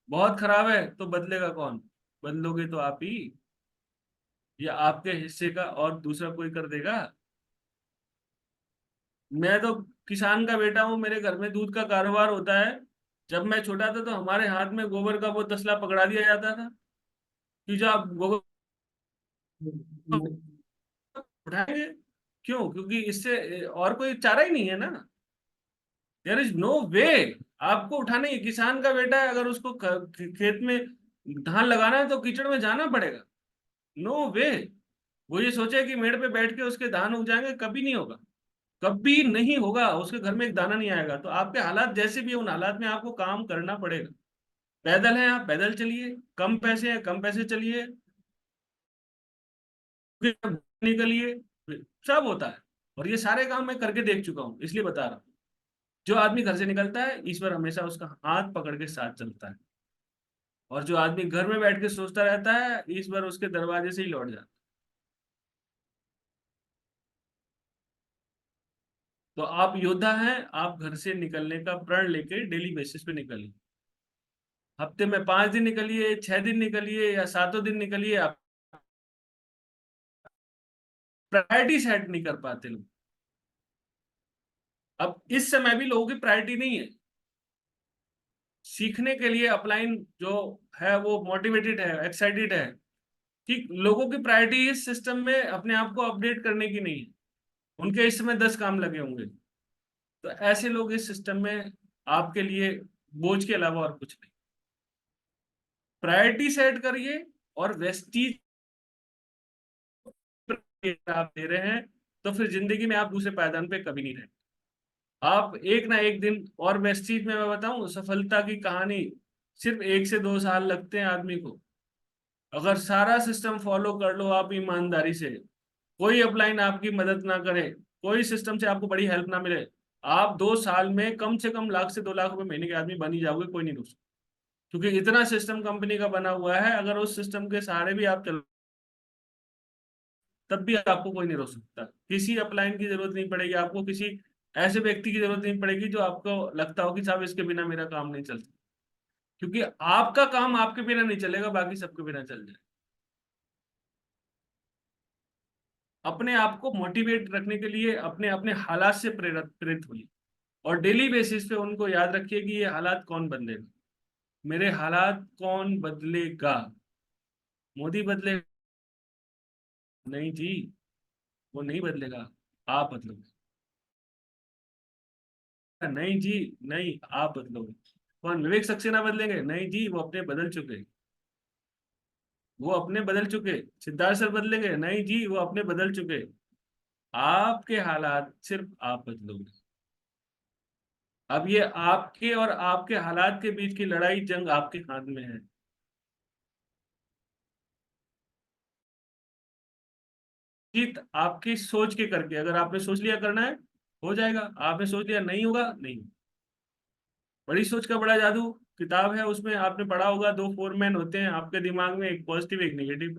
बहुत खराब है तो बदलेगा कौन? बदलोगे तो आप ही, या आपके हिस्से का और दूसरा कोई कर देगा? मैं तो किसान का बेटा हूँ, मेरे घर में दूध का कारोबार होता है। जब मैं छोटा था तो हमारे हाथ में गोबर का वो तसला पकड़ा दिया जाता था कि जो आप गोबर उठाएंगे। क्यों? क्योंकि इससे और कोई चारा ही नहीं है ना। देयर इज नो वे। आपको उठाना ही, किसान का बेटा है, अगर उसको खेत में धान लगाना है तो कीचड़ में जाना पड़ेगा। नो वे। वो ये सोचे कि मेड़ पे बैठ के उसके धान उग जाएंगे, कभी नहीं होगा। कभी नहीं होगा, उसके घर में एक दाना नहीं आएगा। तो आपके हालात जैसे भी हैं, उन हालात में आपको काम करना पड़ेगा। पैदल हैं आप पैदल चलिए, कम पैसे हैं कम पैसे चलिए, निकलिए, सब होता है। और ये सारे काम मैं करके देख चुका हूँ, इसलिए बता रहा हूँ। जो आदमी घर से निकलता है, ईश्वर हमेशा उसका हाथ पकड़ के साथ चलता है। और जो आदमी घर में बैठ के सोचता रहता है, ईश्वर उसके दरवाजे से ही लौट जाता है। तो आप योद्धा हैं, आप घर से निकलने का प्रण लेके डेली बेसिस पे निकलिए। हफ्ते में 5 दिन निकलिए, 6 दिन निकलिए, या 7 दिन निकलिए। आप प्रायोरिटी सेट नहीं कर पाते लोग। अब इस समय भी लोगों की प्रायोरिटी नहीं है सीखने के लिए। अपलाइन जो है वो मोटिवेटेड है, एक्साइटेड है, कि लोगों की प्रायोरिटी इस सिस्टम में अपने आप को अपडेट करने की नहीं है। उनके इस समय 10 काम लगे होंगे। तो ऐसे लोग इस सिस्टम में आपके लिए बोझ के अलावा और कुछ नहीं। प्रायोरिटी सेट करिए, और वेस्टीज आप दे रहे हैं तो फिर जिंदगी में आप दूसरे पायदान पे कभी नहीं रहे। आप एक ना एक दिन, और वेस्टीज में मैं बताऊं, सफलता की कहानी सिर्फ 1 से 2 साल लगते हैं आदमी को। अगर सारा सिस्टम फॉलो कर लो आप ईमानदारी से, कोई अपलाइन आपकी मदद ना करे, कोई सिस्टम से आपको बड़ी हेल्प ना मिले, आप 2 साल में कम से कम लाख से 2 लाख रुपए महीने के आदमी बन ही जाओगे, कोई नहीं रोक सकता। क्योंकि इतना सिस्टम कंपनी का बना हुआ है, अगर उस सिस्टम के सहारे भी आप चल, तब भी आपको कोई नहीं रोक सकता। किसी अपलाइन की जरूरत नहीं पड़ेगी आपको, किसी ऐसे व्यक्ति की जरूरत नहीं पड़ेगी जो आपको लगता हो कि साहब इसके बिना मेरा काम नहीं चलता। क्योंकि आपका काम आपके बिना नहीं चलेगा, बाकी सबके बिना चल जाए। अपने आप को मोटिवेट रखने के लिए अपने अपने हालात से प्रेरित प्रेरित होइए, और डेली बेसिस पे उनको याद रखिए कि ये हालात कौन बदलेगा, मेरे हालात कौन बदलेगा। मोदी बदले नहीं जी, वो नहीं बदलेगा, आप बदलोगे। नहीं जी, नहीं, आप बदलोगे। कौन, विवेक सक्सेना बदलेंगे? नहीं जी, वो अपने बदल चुके, वो अपने बदल चुके। सिद्धार्थ सर बदलेंगे? नहीं जी, वो अपने बदल चुके। आपके हालात सिर्फ आप बदलोगे। अब ये आपके और आपके हालात के बीच की लड़ाई जंग आपके हाथ में है। जीत आपकी सोच के करके, अगर आपने सोच लिया करना है हो जाएगा, आपने सोच लिया नहीं होगा नहीं। बड़ी सोच का बड़ा जादू किताब है, उसमें आपने पढ़ा होगा, 2 फोरमैन होते हैं आपके दिमाग में, एक पॉजिटिव एक नेगेटिव।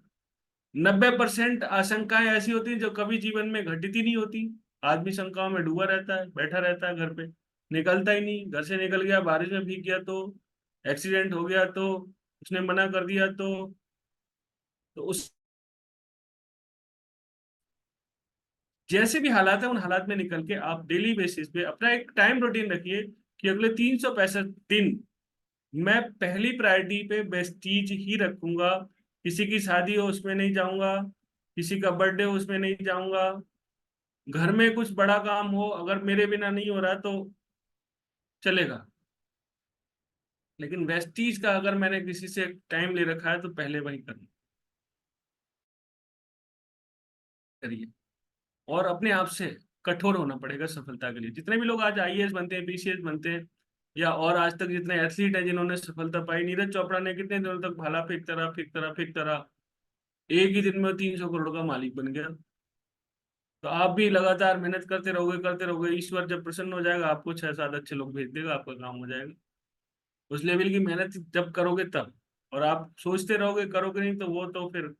90% आशंकाएं ऐसी होती हैं जो कभी जीवन में घटित ही नहीं होती। आदमी शंकाओं में डूबा रहता है, बैठा रहता है घर पे, निकलता ही नहीं। घर से निकल गया, बारिश में भीग गया तो, एक्सीडेंट हो गया तो, उसने मना कर दिया तो उस जैसे भी हालात है उन हालात में निकल के आप डेली बेसिस पे अपना एक टाइम रूटीन रखिए कि अगले 365 दिन मैं पहली प्रायोरिटी पे बेस्टीज ही रखूंगा। किसी की शादी हो उसमें नहीं जाऊंगा, किसी का बर्थडे हो उसमें नहीं जाऊंगा, घर में कुछ बड़ा काम हो अगर मेरे बिना नहीं हो रहा तो चलेगा, लेकिन वेस्टीज का अगर मैंने किसी से टाइम ले रखा है तो पहले वही करिए। और अपने आप से कठोर होना पड़ेगा सफलता के लिए। जितने भी लोग आज आईएएस बनते हैं, पीसीएस बनते हैं, या और आज तक जितने एथलीट हैं जिन्होंने सफलता पाई, नीरज चोपड़ा ने कितने दिनों तक भाला फेंकता रहा, एक ही दिन में 300 करोड़ का मालिक बन गया। तो आप भी लगातार मेहनत करते रहोगे, ईश्वर जब प्रसन्न हो जाएगा आपको 6-7 अच्छे लोग भेज देगा, आपका काम हो जाएगा। उस लेवल की मेहनत जब करोगे तब, और आप सोचते रहोगे करोगे नहीं तो वो तो फिर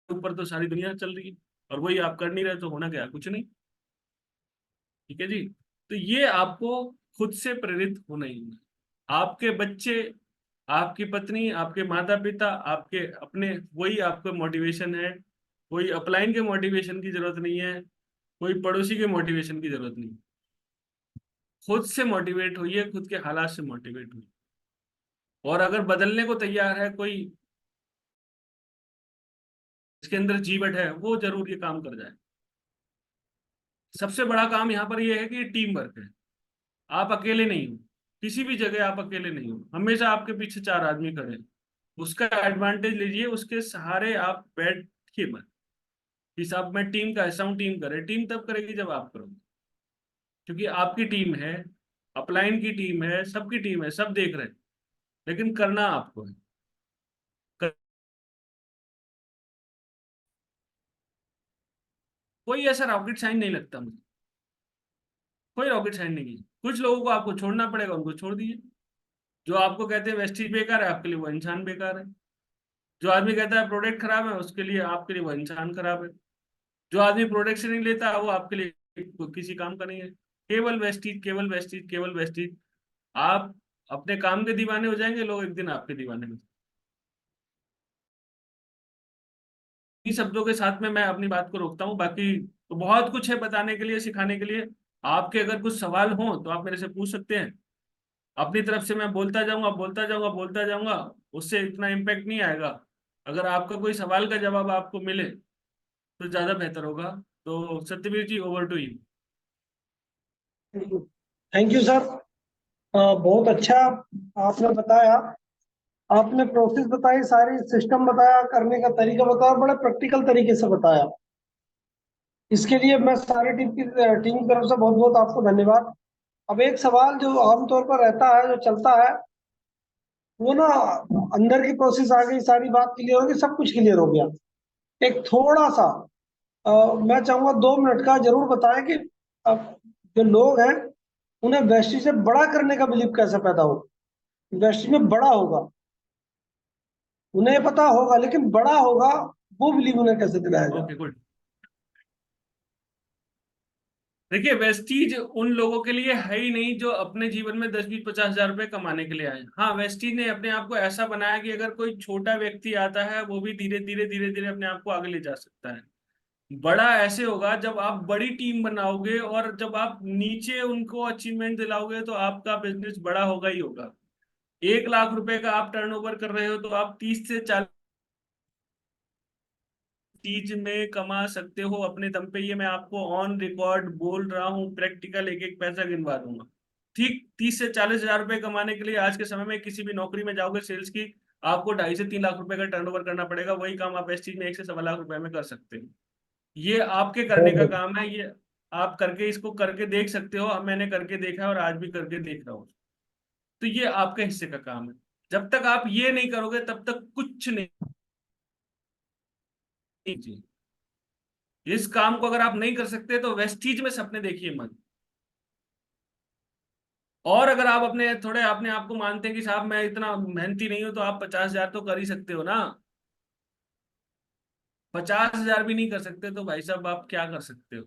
ऊपर तो सारी दुनिया चल रही है, और वही आप कर नहीं रहे तो होना क्या है? कुछ नहीं। ठीक है जी। तो ये आपको खुद से प्रेरित होना ही है। आपके बच्चे, आपकी पत्नी, आपके माता पिता, आपके अपने, वही आपका मोटिवेशन है। कोई अपलाइन के मोटिवेशन की जरूरत नहीं है, कोई पड़ोसी के मोटिवेशन की जरूरत नहीं। खुद से मोटिवेट होइए, खुद के हालात से मोटिवेट होइए। और अगर बदलने को तैयार है कोई, इसके अंदर जीवट है, वो जरूर ये काम कर जाए। सबसे बड़ा काम यहाँ पर ये है कि टीम वर्क है। आप अकेले नहीं हो, किसी भी जगह आप अकेले नहीं हो, हमेशा आपके पीछे 4 आदमी खड़े हैं। उसका एडवांटेज लीजिए, उसके सहारे आप बैठिए मत कि साहब मैं टीम का हिस्सा हूँ, टीम करे। टीम तब करेगी जब आप करोगे, क्योंकि आपकी टीम है, अपलाइन की टीम है, सबकी टीम है, सब देख रहे हैं, लेकिन करना आपको है। कर, कोई ऐसा रॉकेट साइन नहीं लगता मुझे, कोई रॉकेट साइन नहीं है। कुछ लोगों को आपको छोड़ना पड़ेगा, उनको छोड़ दीजिए। जो आपको कहते हैं वेस्टीज बेकार है, आपके लिए वो इंसान बेकार है। जो आदमी कहता है प्रोडक्ट खराब है, उसके लिए, आपके लिए वो इंसान खराब है। जो आदमी प्रोडक्ट से नहीं लेता वो आपके लिए किसी काम का नहीं है। केवल वेस्टीज, केवल वेस्टीज, केवल वेस्टीज। आप अपने काम के दीवाने हो जाएंगे, लोग एक दिन आपके दीवाने हो। इन शब्दों के साथ में मैं अपनी बात को रोकता हूँ। बाकी तो बहुत कुछ है बताने के लिए, सिखाने के लिए। आपके अगर कुछ सवाल हो तो आप मेरे से पूछ सकते हैं। अपनी तरफ से मैं बोलता जाऊंगा, बोलता जाऊंगा, बोलता जाऊंगा, उससे इतना इम्पैक्ट नहीं आएगा। अगर आपका कोई सवाल का जवाब आपको मिले तो ज्यादा बेहतर होगा। तो Satyaveer ji, over to you. Thank you sir. बहुत अच्छा आपने बताया। आपने प्रोसेस बताई, सारी सिस्टम बताया, करने का तरीका बताया, बड़े प्रैक्टिकल तरीके से बताया। इसके लिए मैं सारी टीम की तरफ से बहुत बहुत आपको धन्यवाद। अब एक सवाल जो आमतौर पर रहता है, जो चलता है, वो ना अंदर की प्रोसेस आ गई, सारी बात क्लियर हो गई, सब कुछ क्लियर हो गया। एक थोड़ा सा मैं चाहूंगा 2 मिनट का जरूर बताएं कि अब जो लोग हैं उन्हें वेस्टी से बड़ा करने का बिलीव कैसे पैदा हो, वेस्टी में बड़ा होगा, उन्हें पता होगा लेकिन बड़ा होगा, वो बिलीव उन्हें कैसे दिलाया जाए। Okay good. देखिए वेस्टीज उन लोगों के लिए है ही नहीं जो अपने जीवन में 10 20 50 हजार रुपए कमाने के लिए आए। हाँ, वेस्टीज ने अपने आप को ऐसा बनाया कि अगर कोई छोटा व्यक्ति आता है वो भी धीरे धीरे धीरे धीरे अपने आप को आगे ले जा सकता है। बड़ा ऐसे होगा जब आप बड़ी टीम बनाओगे और जब आप नीचे उनको अचीवमेंट दिलाओगे तो आपका बिजनेस बड़ा होगा ही होगा। 1 लाख रुपए का आप टर्नओवर कर रहे हो तो आप 30 से 40 चीज में कमा सकते हो अपने दम पे। ये मैं आपको ऑन रिकॉर्ड बोल रहा हूँ, प्रैक्टिकल एक एक पैसा गिनवा दूंगा। ठीक 30 से 40 हजार रुपए कमाने के लिए आज के समय में किसी भी नौकरी में जाओगे सेल्स की, आपको 2.5 से 3 लाख रुपए का टर्नओवर करना पड़ेगा। वही काम आप इस चीज में 1 से 1.25 लाख रुपए में कर सकते हो। ये आपके करने बहुत का बढ़िया। काम है। ये आप करके इसको करके देख सकते हो। अब मैंने करके देखा है और आज भी करके देख रहा हूँ। तो ये आपके हिस्से का काम है। जब तक आप ये नहीं करोगे तब तक कुछ नहीं। जी, इस काम को अगर आप नहीं कर सकते तो वेस्टीज में सपने देखिए मत। और अगर आप अपने थोड़े अपने आप को मानते हैं कि साहब मैं इतना मेहनती नहीं हूं, तो आप 50 हजार तो कर ही सकते हो ना। 50 हजार भी नहीं कर सकते तो भाई साहब आप क्या कर सकते हो?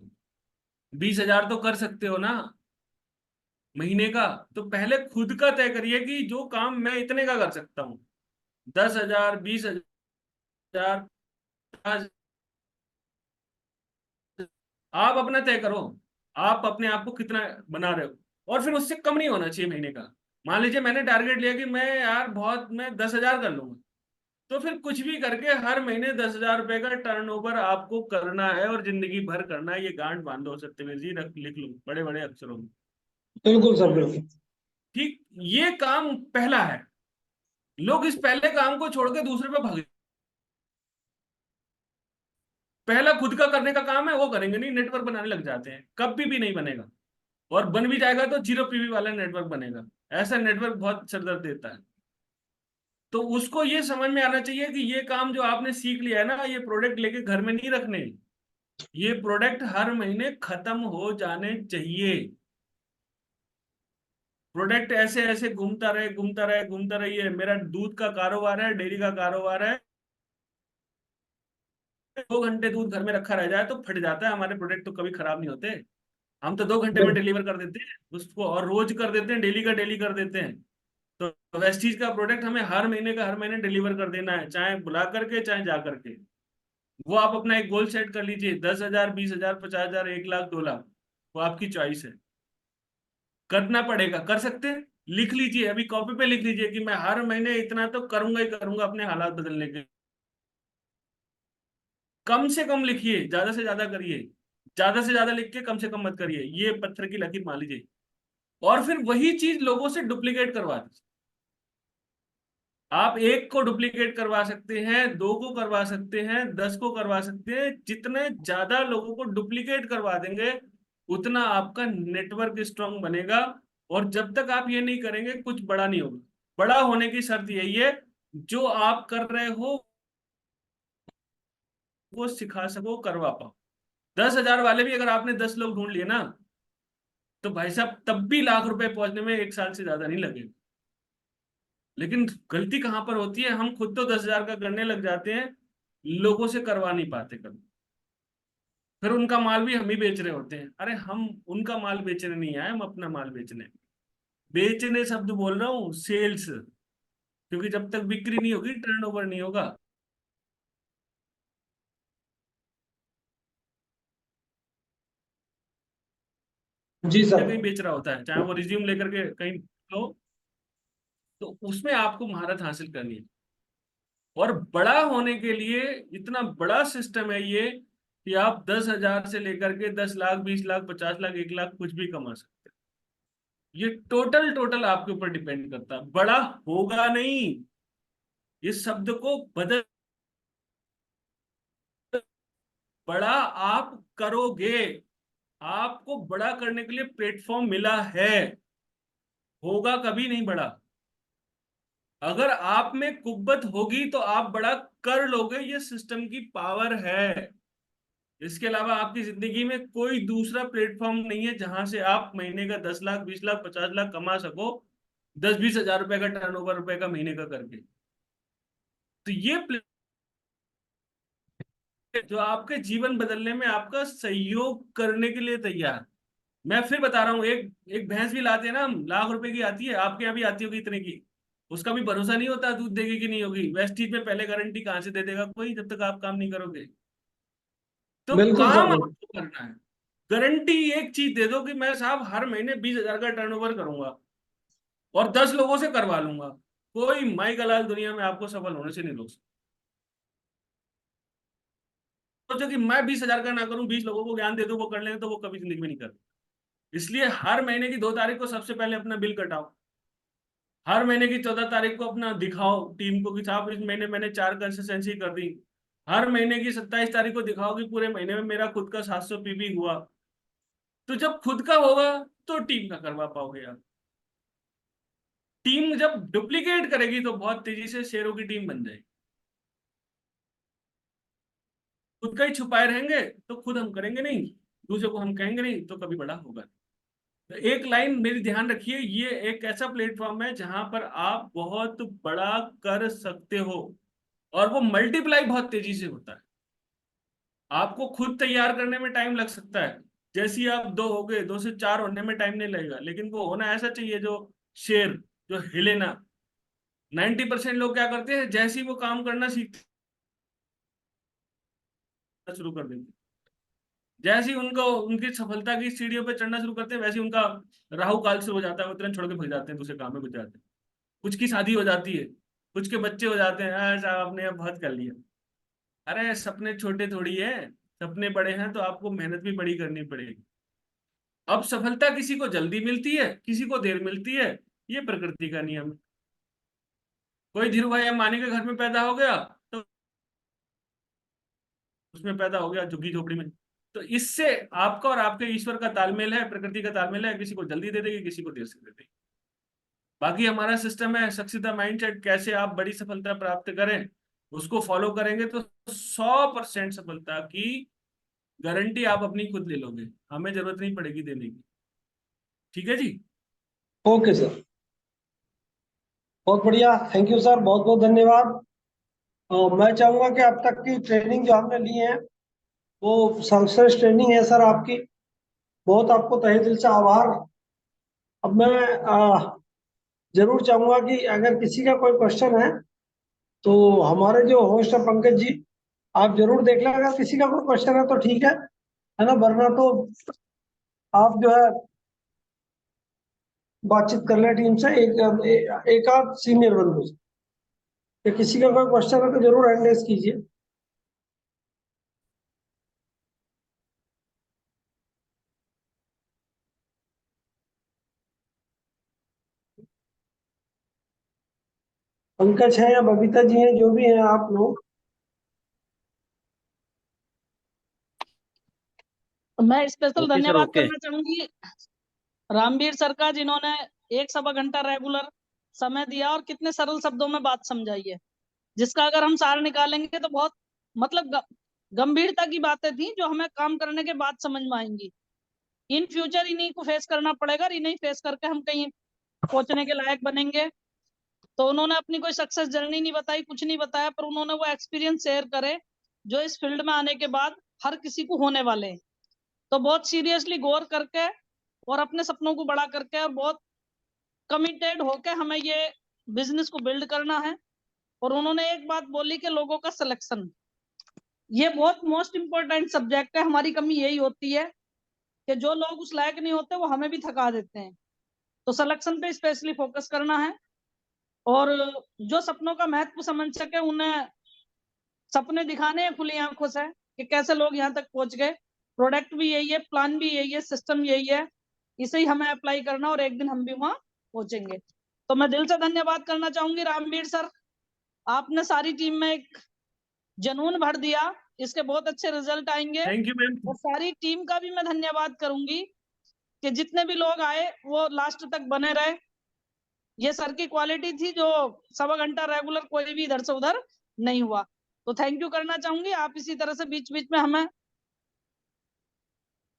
20 हजार तो कर सकते हो ना महीने का। तो पहले खुद का तय करिए कि जो काम मैं इतने का कर सकता हूँ, 10 हजार, 20 हजार, 50। आप अपना तय करो, आप अपने आप को कितना बना रहे हो और फिर उससे कम नहीं होना चाहिए महीने का। मान लीजिए मैंने टारगेट लिया कि मैं यार बहुत मैं 10 हजार कर लूंगा, तो फिर कुछ भी करके हर महीने 10 हजार रुपए का टर्नओवर आपको करना है और जिंदगी भर करना है। ये गांठ बांधो सत्यवीर जी, रख लिख लो बड़े बड़े अक्षरों में। बिल्कुल सर, बिल्कुल। ठीक, ये काम पहला है। लोग इस पहले काम को छोड़ के दूसरे पे भागे। पहला खुद का करने का काम है वो करेंगे नहीं, नेटवर्क बनाने लग जाते हैं, कभी भी नहीं बनेगा। और बन भी जाएगा तो 0 PV वाला नेटवर्क बनेगा। ऐसा नेटवर्क बहुत सरदर्द देता है। तो उसको ये समझ में आना चाहिए कि ये काम जो आपने सीख लिया है ना, ये प्रोडक्ट लेके घर में नहीं रखने। ये प्रोडक्ट हर महीने खत्म हो जाने चाहिए। प्रोडक्ट ऐसे ऐसे घूमता रहे घूमता रहे घूमता रहे। ये मेरा दूध का कारोबार है, डेयरी का कारोबार है। 2 घंटे दूध घर में रखा रह जाए तो फट जाता है। हमारे प्रोडक्ट तो कभी खराब नहीं होते। हम तो 2 घंटे में बिल्कुल। डिलीवर कर देते हैं उसको, और रोज कर देते हैं, डेली का डेली कर देते हैं। तो वेस्टीज का प्रोडक्ट हमें हर महीने का हर महीने डिलीवर कर देना है, चाहे बुला करके चाहे जा करके। वो आप अपना एक गोल सेट कर लीजिए, 10 हजार, 20 हजार, 50 हजार, 1 लाख, 2 लाख, वो आपकी चॉइस है। करना पड़ेगा, कर सकते हैं। लिख लीजिए, अभी कॉपी पे लिख लीजिए कि मैं हर महीने इतना तो करूंगा ही करूंगा अपने हालात बदलने के। कम से कम लिखिए, ज्यादा से ज्यादा करिए। ज्यादा से ज्यादा लिख के कम से कम मत करिए, ये पत्थर की लकीर मान लीजिए। और फिर वही चीज लोगों से डुप्लीकेट करवा दीजिए। आप एक को डुप्लीकेट करवा सकते हैं, दो को करवा सकते हैं, 10 को करवा सकते हैं। जितने ज्यादा लोगों को डुप्लीकेट करवा देंगे उतना आपका नेटवर्क स्ट्रांग बनेगा। और जब तक आप ये नहीं करेंगे कुछ बड़ा नहीं होगा। बड़ा होने की शर्त यही है, जो आप कर रहे हो वो सिखा सको, करवा पाओ। 10 हजार वाले भी अगर आपने 10 लोग ढूंढ लिए ना, तो भाई साहब तब भी लाख रुपए पहुंचने में 1 साल से ज्यादा नहीं लगेगा। लेकिन गलती कहां पर होती है, हम खुद तो 10 हजार का करने लग जाते हैं, लोगों से करवा नहीं पाते कभी। फिर उनका माल भी हम ही बेच रहे होते हैं। अरे हम उनका माल बेचने नहीं आए, हम अपना माल बेचने। बेचने शब्द बोल रहा हूँ, सेल्स। क्योंकि जब तक बिक्री नहीं होगी टर्नओवर नहीं होगा। जी सर। कहीं बेच रहा होता है, चाहे वो रिज्यूम लेकर के कहीं हो, तो उसमें आपको महारत हासिल करनी है। और बड़ा होने के लिए इतना बड़ा सिस्टम है ये, कि आप 10 हजार से लेकर के 10 लाख, 20 लाख, 50 लाख, 1 लाख कुछ भी कमा सकते हैं। ये टोटल टोटल आपके ऊपर डिपेंड करता है। बड़ा होगा नहीं, इस शब्द को बदल, बड़ा आप करोगे। आपको बड़ा करने के लिए प्लेटफॉर्म मिला है, होगा कभी नहीं बड़ा। अगर आप में कुव्वत होगी तो आप बड़ा कर लोगे, ये सिस्टम की पावर है। इसके अलावा आपकी जिंदगी में कोई दूसरा प्लेटफॉर्म नहीं है जहां से आप महीने का 10 लाख, 20 लाख, 50 लाख कमा सको, 10-20 हजार रुपए का टर्नओवर रुपए का महीने का करके। तो ये जो आपके जीवन बदलने में आपका सहयोग करने के लिए तैयार। मैं फिर बता रहा हूँ, एक एक भैंस भी लाते हैं ना हम, लाख रुपए की आती है, आपके यहाँ भी आती होगी इतने की। उसका भी भरोसा नहीं होता दूध देगी कि नहीं होगी। वेस्टीज में पहले गारंटी कहाँ से दे देगा कोई, जब तक आप काम नहीं करोगे। तो बिल्कुल सर, काम बिल्कुल। आपको करना है। गारंटी एक चीज दे दो कि मैं साहब हर महीने 20 हजार का टर्नओवर करूंगा और 10 लोगों से करवा लूंगा। कोई माई का लाल दुनिया में आपको सफल होने से नहीं रोक सकता। सोचो कि मैं 20 हजार का ना करूं, 20 लोगों को ज्ञान दे दूं, वो कर लेंगे, तो वो कभी जिंदगी में नहीं कर। इसलिए हर महीने की 2 तारीख को सबसे पहले अपना बिल कटाओ। हर महीने की 14 तारीख को अपना दिखाओ टीम को कि साहब इस महीने मैंने 4 कंसिस्टेंसी कर दी। हर महीने की 27 तारीख को दिखाओ कि पूरे महीने में मेरा खुद का 700 पीबी हुआ। तो जब खुद का होगा तो टीम का करवा पाओगे आप। टीम जब डुप्लीकेट करेगी तो बहुत तेजी से शेयरों की टीम बन जाएगी। खुद का ही छुपाए रहेंगे तो खुद हम करेंगे नहीं, दूसरे को हम कहेंगे नहीं, तो कभी बड़ा होगा नहीं। तो एक लाइन मेरी ध्यान रखिए, ये एक ऐसा प्लेटफॉर्म है जहां पर आप बहुत बड़ा कर सकते हो, और वो मल्टीप्लाई बहुत तेजी से होता है। आपको खुद तैयार करने में टाइम लग सकता है, जैसे ही आप 2 हो गए, 2 से 4 होने में टाइम नहीं लगेगा, लेकिन वो होना ऐसा चाहिए जो शेर, जो हिले ना। 90% लोग क्या करते हैं, जैसे ही वो काम करना सीखते शुरू कर देते हैं, जैसे ही उनको उनकी सफलता की सीढ़ियों पे चढ़ना शुरू करते हैं, वैसे ही उनका राहु काल शुरू हो जाता है, वो तुरंत छोड़ के भग जाते हैं, दूसरे काम में घुस जाते हैं। कुछ की शादी हो जाती है, कुछ के बच्चे हो जाते हैं, साहब आपने अब बहुत कर लिया। अरे सपने छोटे थोड़ी है, सपने बड़े हैं तो आपको मेहनत भी बड़ी करनी पड़ेगी। अब सफलता किसी को जल्दी मिलती है, किसी को देर मिलती है, ये प्रकृति का नियम है। कोई धीरू भाई अंबानी के घर में पैदा हो गया तो उसमें पैदा हो गया झुग्गी झोपड़ी में। तो इससे आपका और आपके ईश्वर का तालमेल है, प्रकृति का तालमेल है, किसी को जल्दी दे देगी, किसी को देर से दे देगी। बाकी हमारा सिस्टम है सक्सेस माइंडसेट, कैसे आप बड़ी सफलता प्राप्त करें, उसको फॉलो करेंगे तो 100% सफलता की गारंटी आप अपनी खुद ले लोगे, हमें जरूरत नहीं पड़ेगी देने की। ठीक है जी। ओके सर, बहुत बढ़िया, थैंक यू सर, बहुत बहुत धन्यवाद। मैं चाहूंगा कि अब तक की ट्रेनिंग जो हमने ली है वो सक्सेस ट्रेनिंग है सर आपकी। बहुत आपको तहे दिल से आभार। अब मैं जरूर चाहूंगा कि अगर किसी का कोई क्वेश्चन है तो हमारे जो होस्ट है पंकज जी, आप जरूर देख लें, अगर किसी का कोई क्वेश्चन है तो ठीक है ना, वरना तो आप जो है बातचीत कर लें टीम से, एक आध सीनियर बंदू से। कि किसी का कोई क्वेश्चन है तो जरूर हैंड रेज कीजिए। पंकज है या बबीता जी हैं, जो भी हैं आप लोग। मैं स्पेशल ओके सर, धन्यवाद ओके। करना चाहूंगी रामवीर सर का, जिन्होंने 1 सवा घंटा रेगुलर समय दिया और कितने सरल शब्दों में बात समझाई है, जिसका अगर हम सार निकालेंगे तो बहुत मतलब गंभीरता की बातें थी जो हमें काम करने के बाद समझ में आएंगी। इन फ्यूचर इन्हीं को फेस करना पड़ेगा और इन्हीं फेस करके हम कहीं पहुंचने के लायक बनेंगे। तो उन्होंने अपनी कोई सक्सेस जर्नी नहीं बताई, कुछ नहीं बताया, पर उन्होंने वो एक्सपीरियंस शेयर करे जो इस फील्ड में आने के बाद हर किसी को होने वाले हैं। तो बहुत सीरियसली गौर करके और अपने सपनों को बड़ा करके और बहुत कमिटेड होके हमें ये बिजनेस को बिल्ड करना है। और उन्होंने एक बात बोली कि लोगों का सिलेक्शन, ये बहुत मोस्ट इंपॉर्टेंट सब्जेक्ट है। हमारी कमी यही होती है कि जो लोग उस लायक नहीं होते वो हमें भी थका देते हैं। तो सिलेक्शन पे स्पेशली फोकस करना है, और जो सपनों का महत्व समझ सके उन्हें सपने दिखाने हैं खुली आंखों से कि कैसे लोग यहाँ तक पहुंच गए। प्रोडक्ट भी यही है, प्लान भी यही है, सिस्टम यही है, इसे ही हमें अप्लाई करना और एक दिन हम भी वहां पहुंचेंगे। तो मैं दिल से धन्यवाद करना चाहूंगी रामवीर सर, आपने सारी टीम में एक जनून भर दिया, इसके बहुत अच्छे रिजल्ट आएंगे। Thank you ma'am. और सारी टीम का भी मैं धन्यवाद करूंगी कि जितने भी लोग आए वो लास्ट तक बने रहे। ये सर की क्वालिटी थी जो 1.25 घंटा रेगुलर कोई भी इधर से उधर नहीं हुआ। तो थैंक यू करना चाहूंगी। आप इसी तरह से बीच बीच में हमें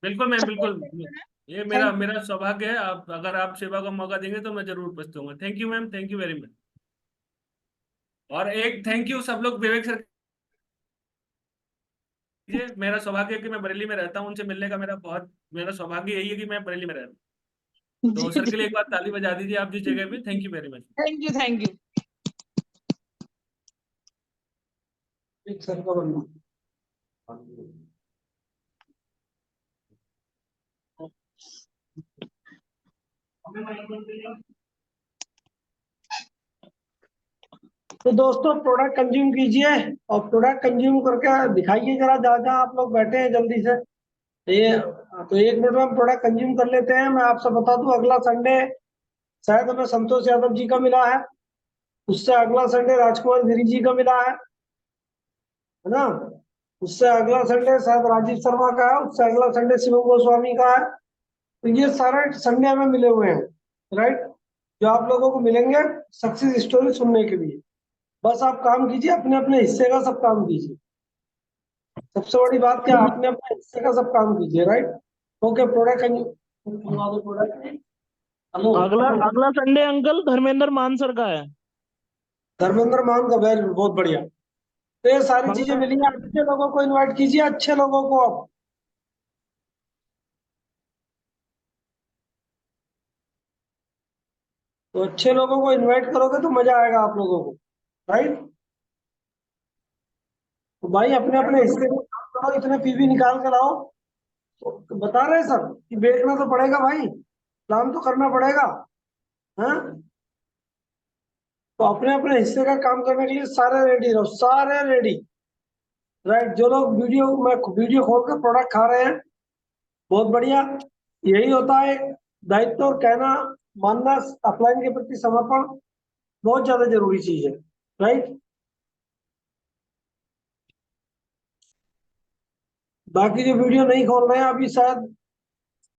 बिल्कुल मैम, सपोर्ट बिल्कुल। करते हैं। ये मेरा थैंक यू। मेरा सौभाग्य है। आप अगर आप सेवा का मौका देंगे तो मैं जरूर उपस्थित होऊंगा। Thank you ma'am, thank you very much. और एक थैंक यू सब लोग विवेक सर कीजिए। मेरा सौभाग्य है कि मैं बरेली में रहता हूँ, उनसे मिलने का मेरा सौभाग्य यही है कि मैं बरेली में रहता हूँ। तो जी सर के जी। लिए एक बार ताली बजा दीजिए आप जिस जगह पे। Thank you very much. Thank you, thank you. एक सर का बनना। तो दोस्तों प्रोडक्ट कंज्यूम कीजिए और प्रोडक्ट कंज्यूम करके दिखाइए जरा, जहाँ जहाँ आप लोग बैठे हैं जल्दी से। ये तो 1 मिनट में हम प्रोडक्ट कंज्यूम कर लेते हैं। मैं आपसे बता दूं, अगला संडे शायद हमें संतोष यादव जी का मिला है, उससे अगला संडे राजकुमार गिरी जी का मिला है ना। उससे अगला संडे शायद राजीव शर्मा का है, उससे अगला संडे शिव गोस्वामी का है। तो ये सारे संडे हमें मिले हुए हैं, राइट, जो आप लोगों को मिलेंगे सक्सेस स्टोरी सुनने के लिए। बस आप काम कीजिए, अपने अपने हिस्से का सब काम कीजिए। सबसे बड़ी बात क्या, आपने अपने हिस्से का सब काम कीजिए, right. Okay, product product. Hello. अगला अगला संडे अंकल धर्मेंद्र मान सर का है। धर्मेंद्र मान का वेरी बहुत बढ़िया। तो ये सारी चीजें मंगल मिली हैं, अच्छे लोगों को इनवाइट कीजिए, अच्छे लोगों को आप। तो अच्छे लोगों को इनवाइट करोगे तो मजा आएगा आप लोगों को, राइट। तो भाई अपने अपने हिस्से में काम करो, इतने पीवी निकाल कर लाओ। तो बता रहे हैं सर कि बेचना तो पड़ेगा भाई, प्लान तो करना पड़ेगा। हाँ, तो अपने अपने हिस्से का काम करने के लिए सारे रेडी रहो, सारे रेडी, राइट। जो लोग वीडियो खोल कर प्रोडक्ट खा रहे हैं, बहुत बढ़िया। यही होता है दायित्व और कहना मानना। अपलाइन के प्रति समर्पण बहुत ज्यादा जरूरी चीज है, राइट। बाकी जो वीडियो नहीं खोल रहे हैं अभी शायद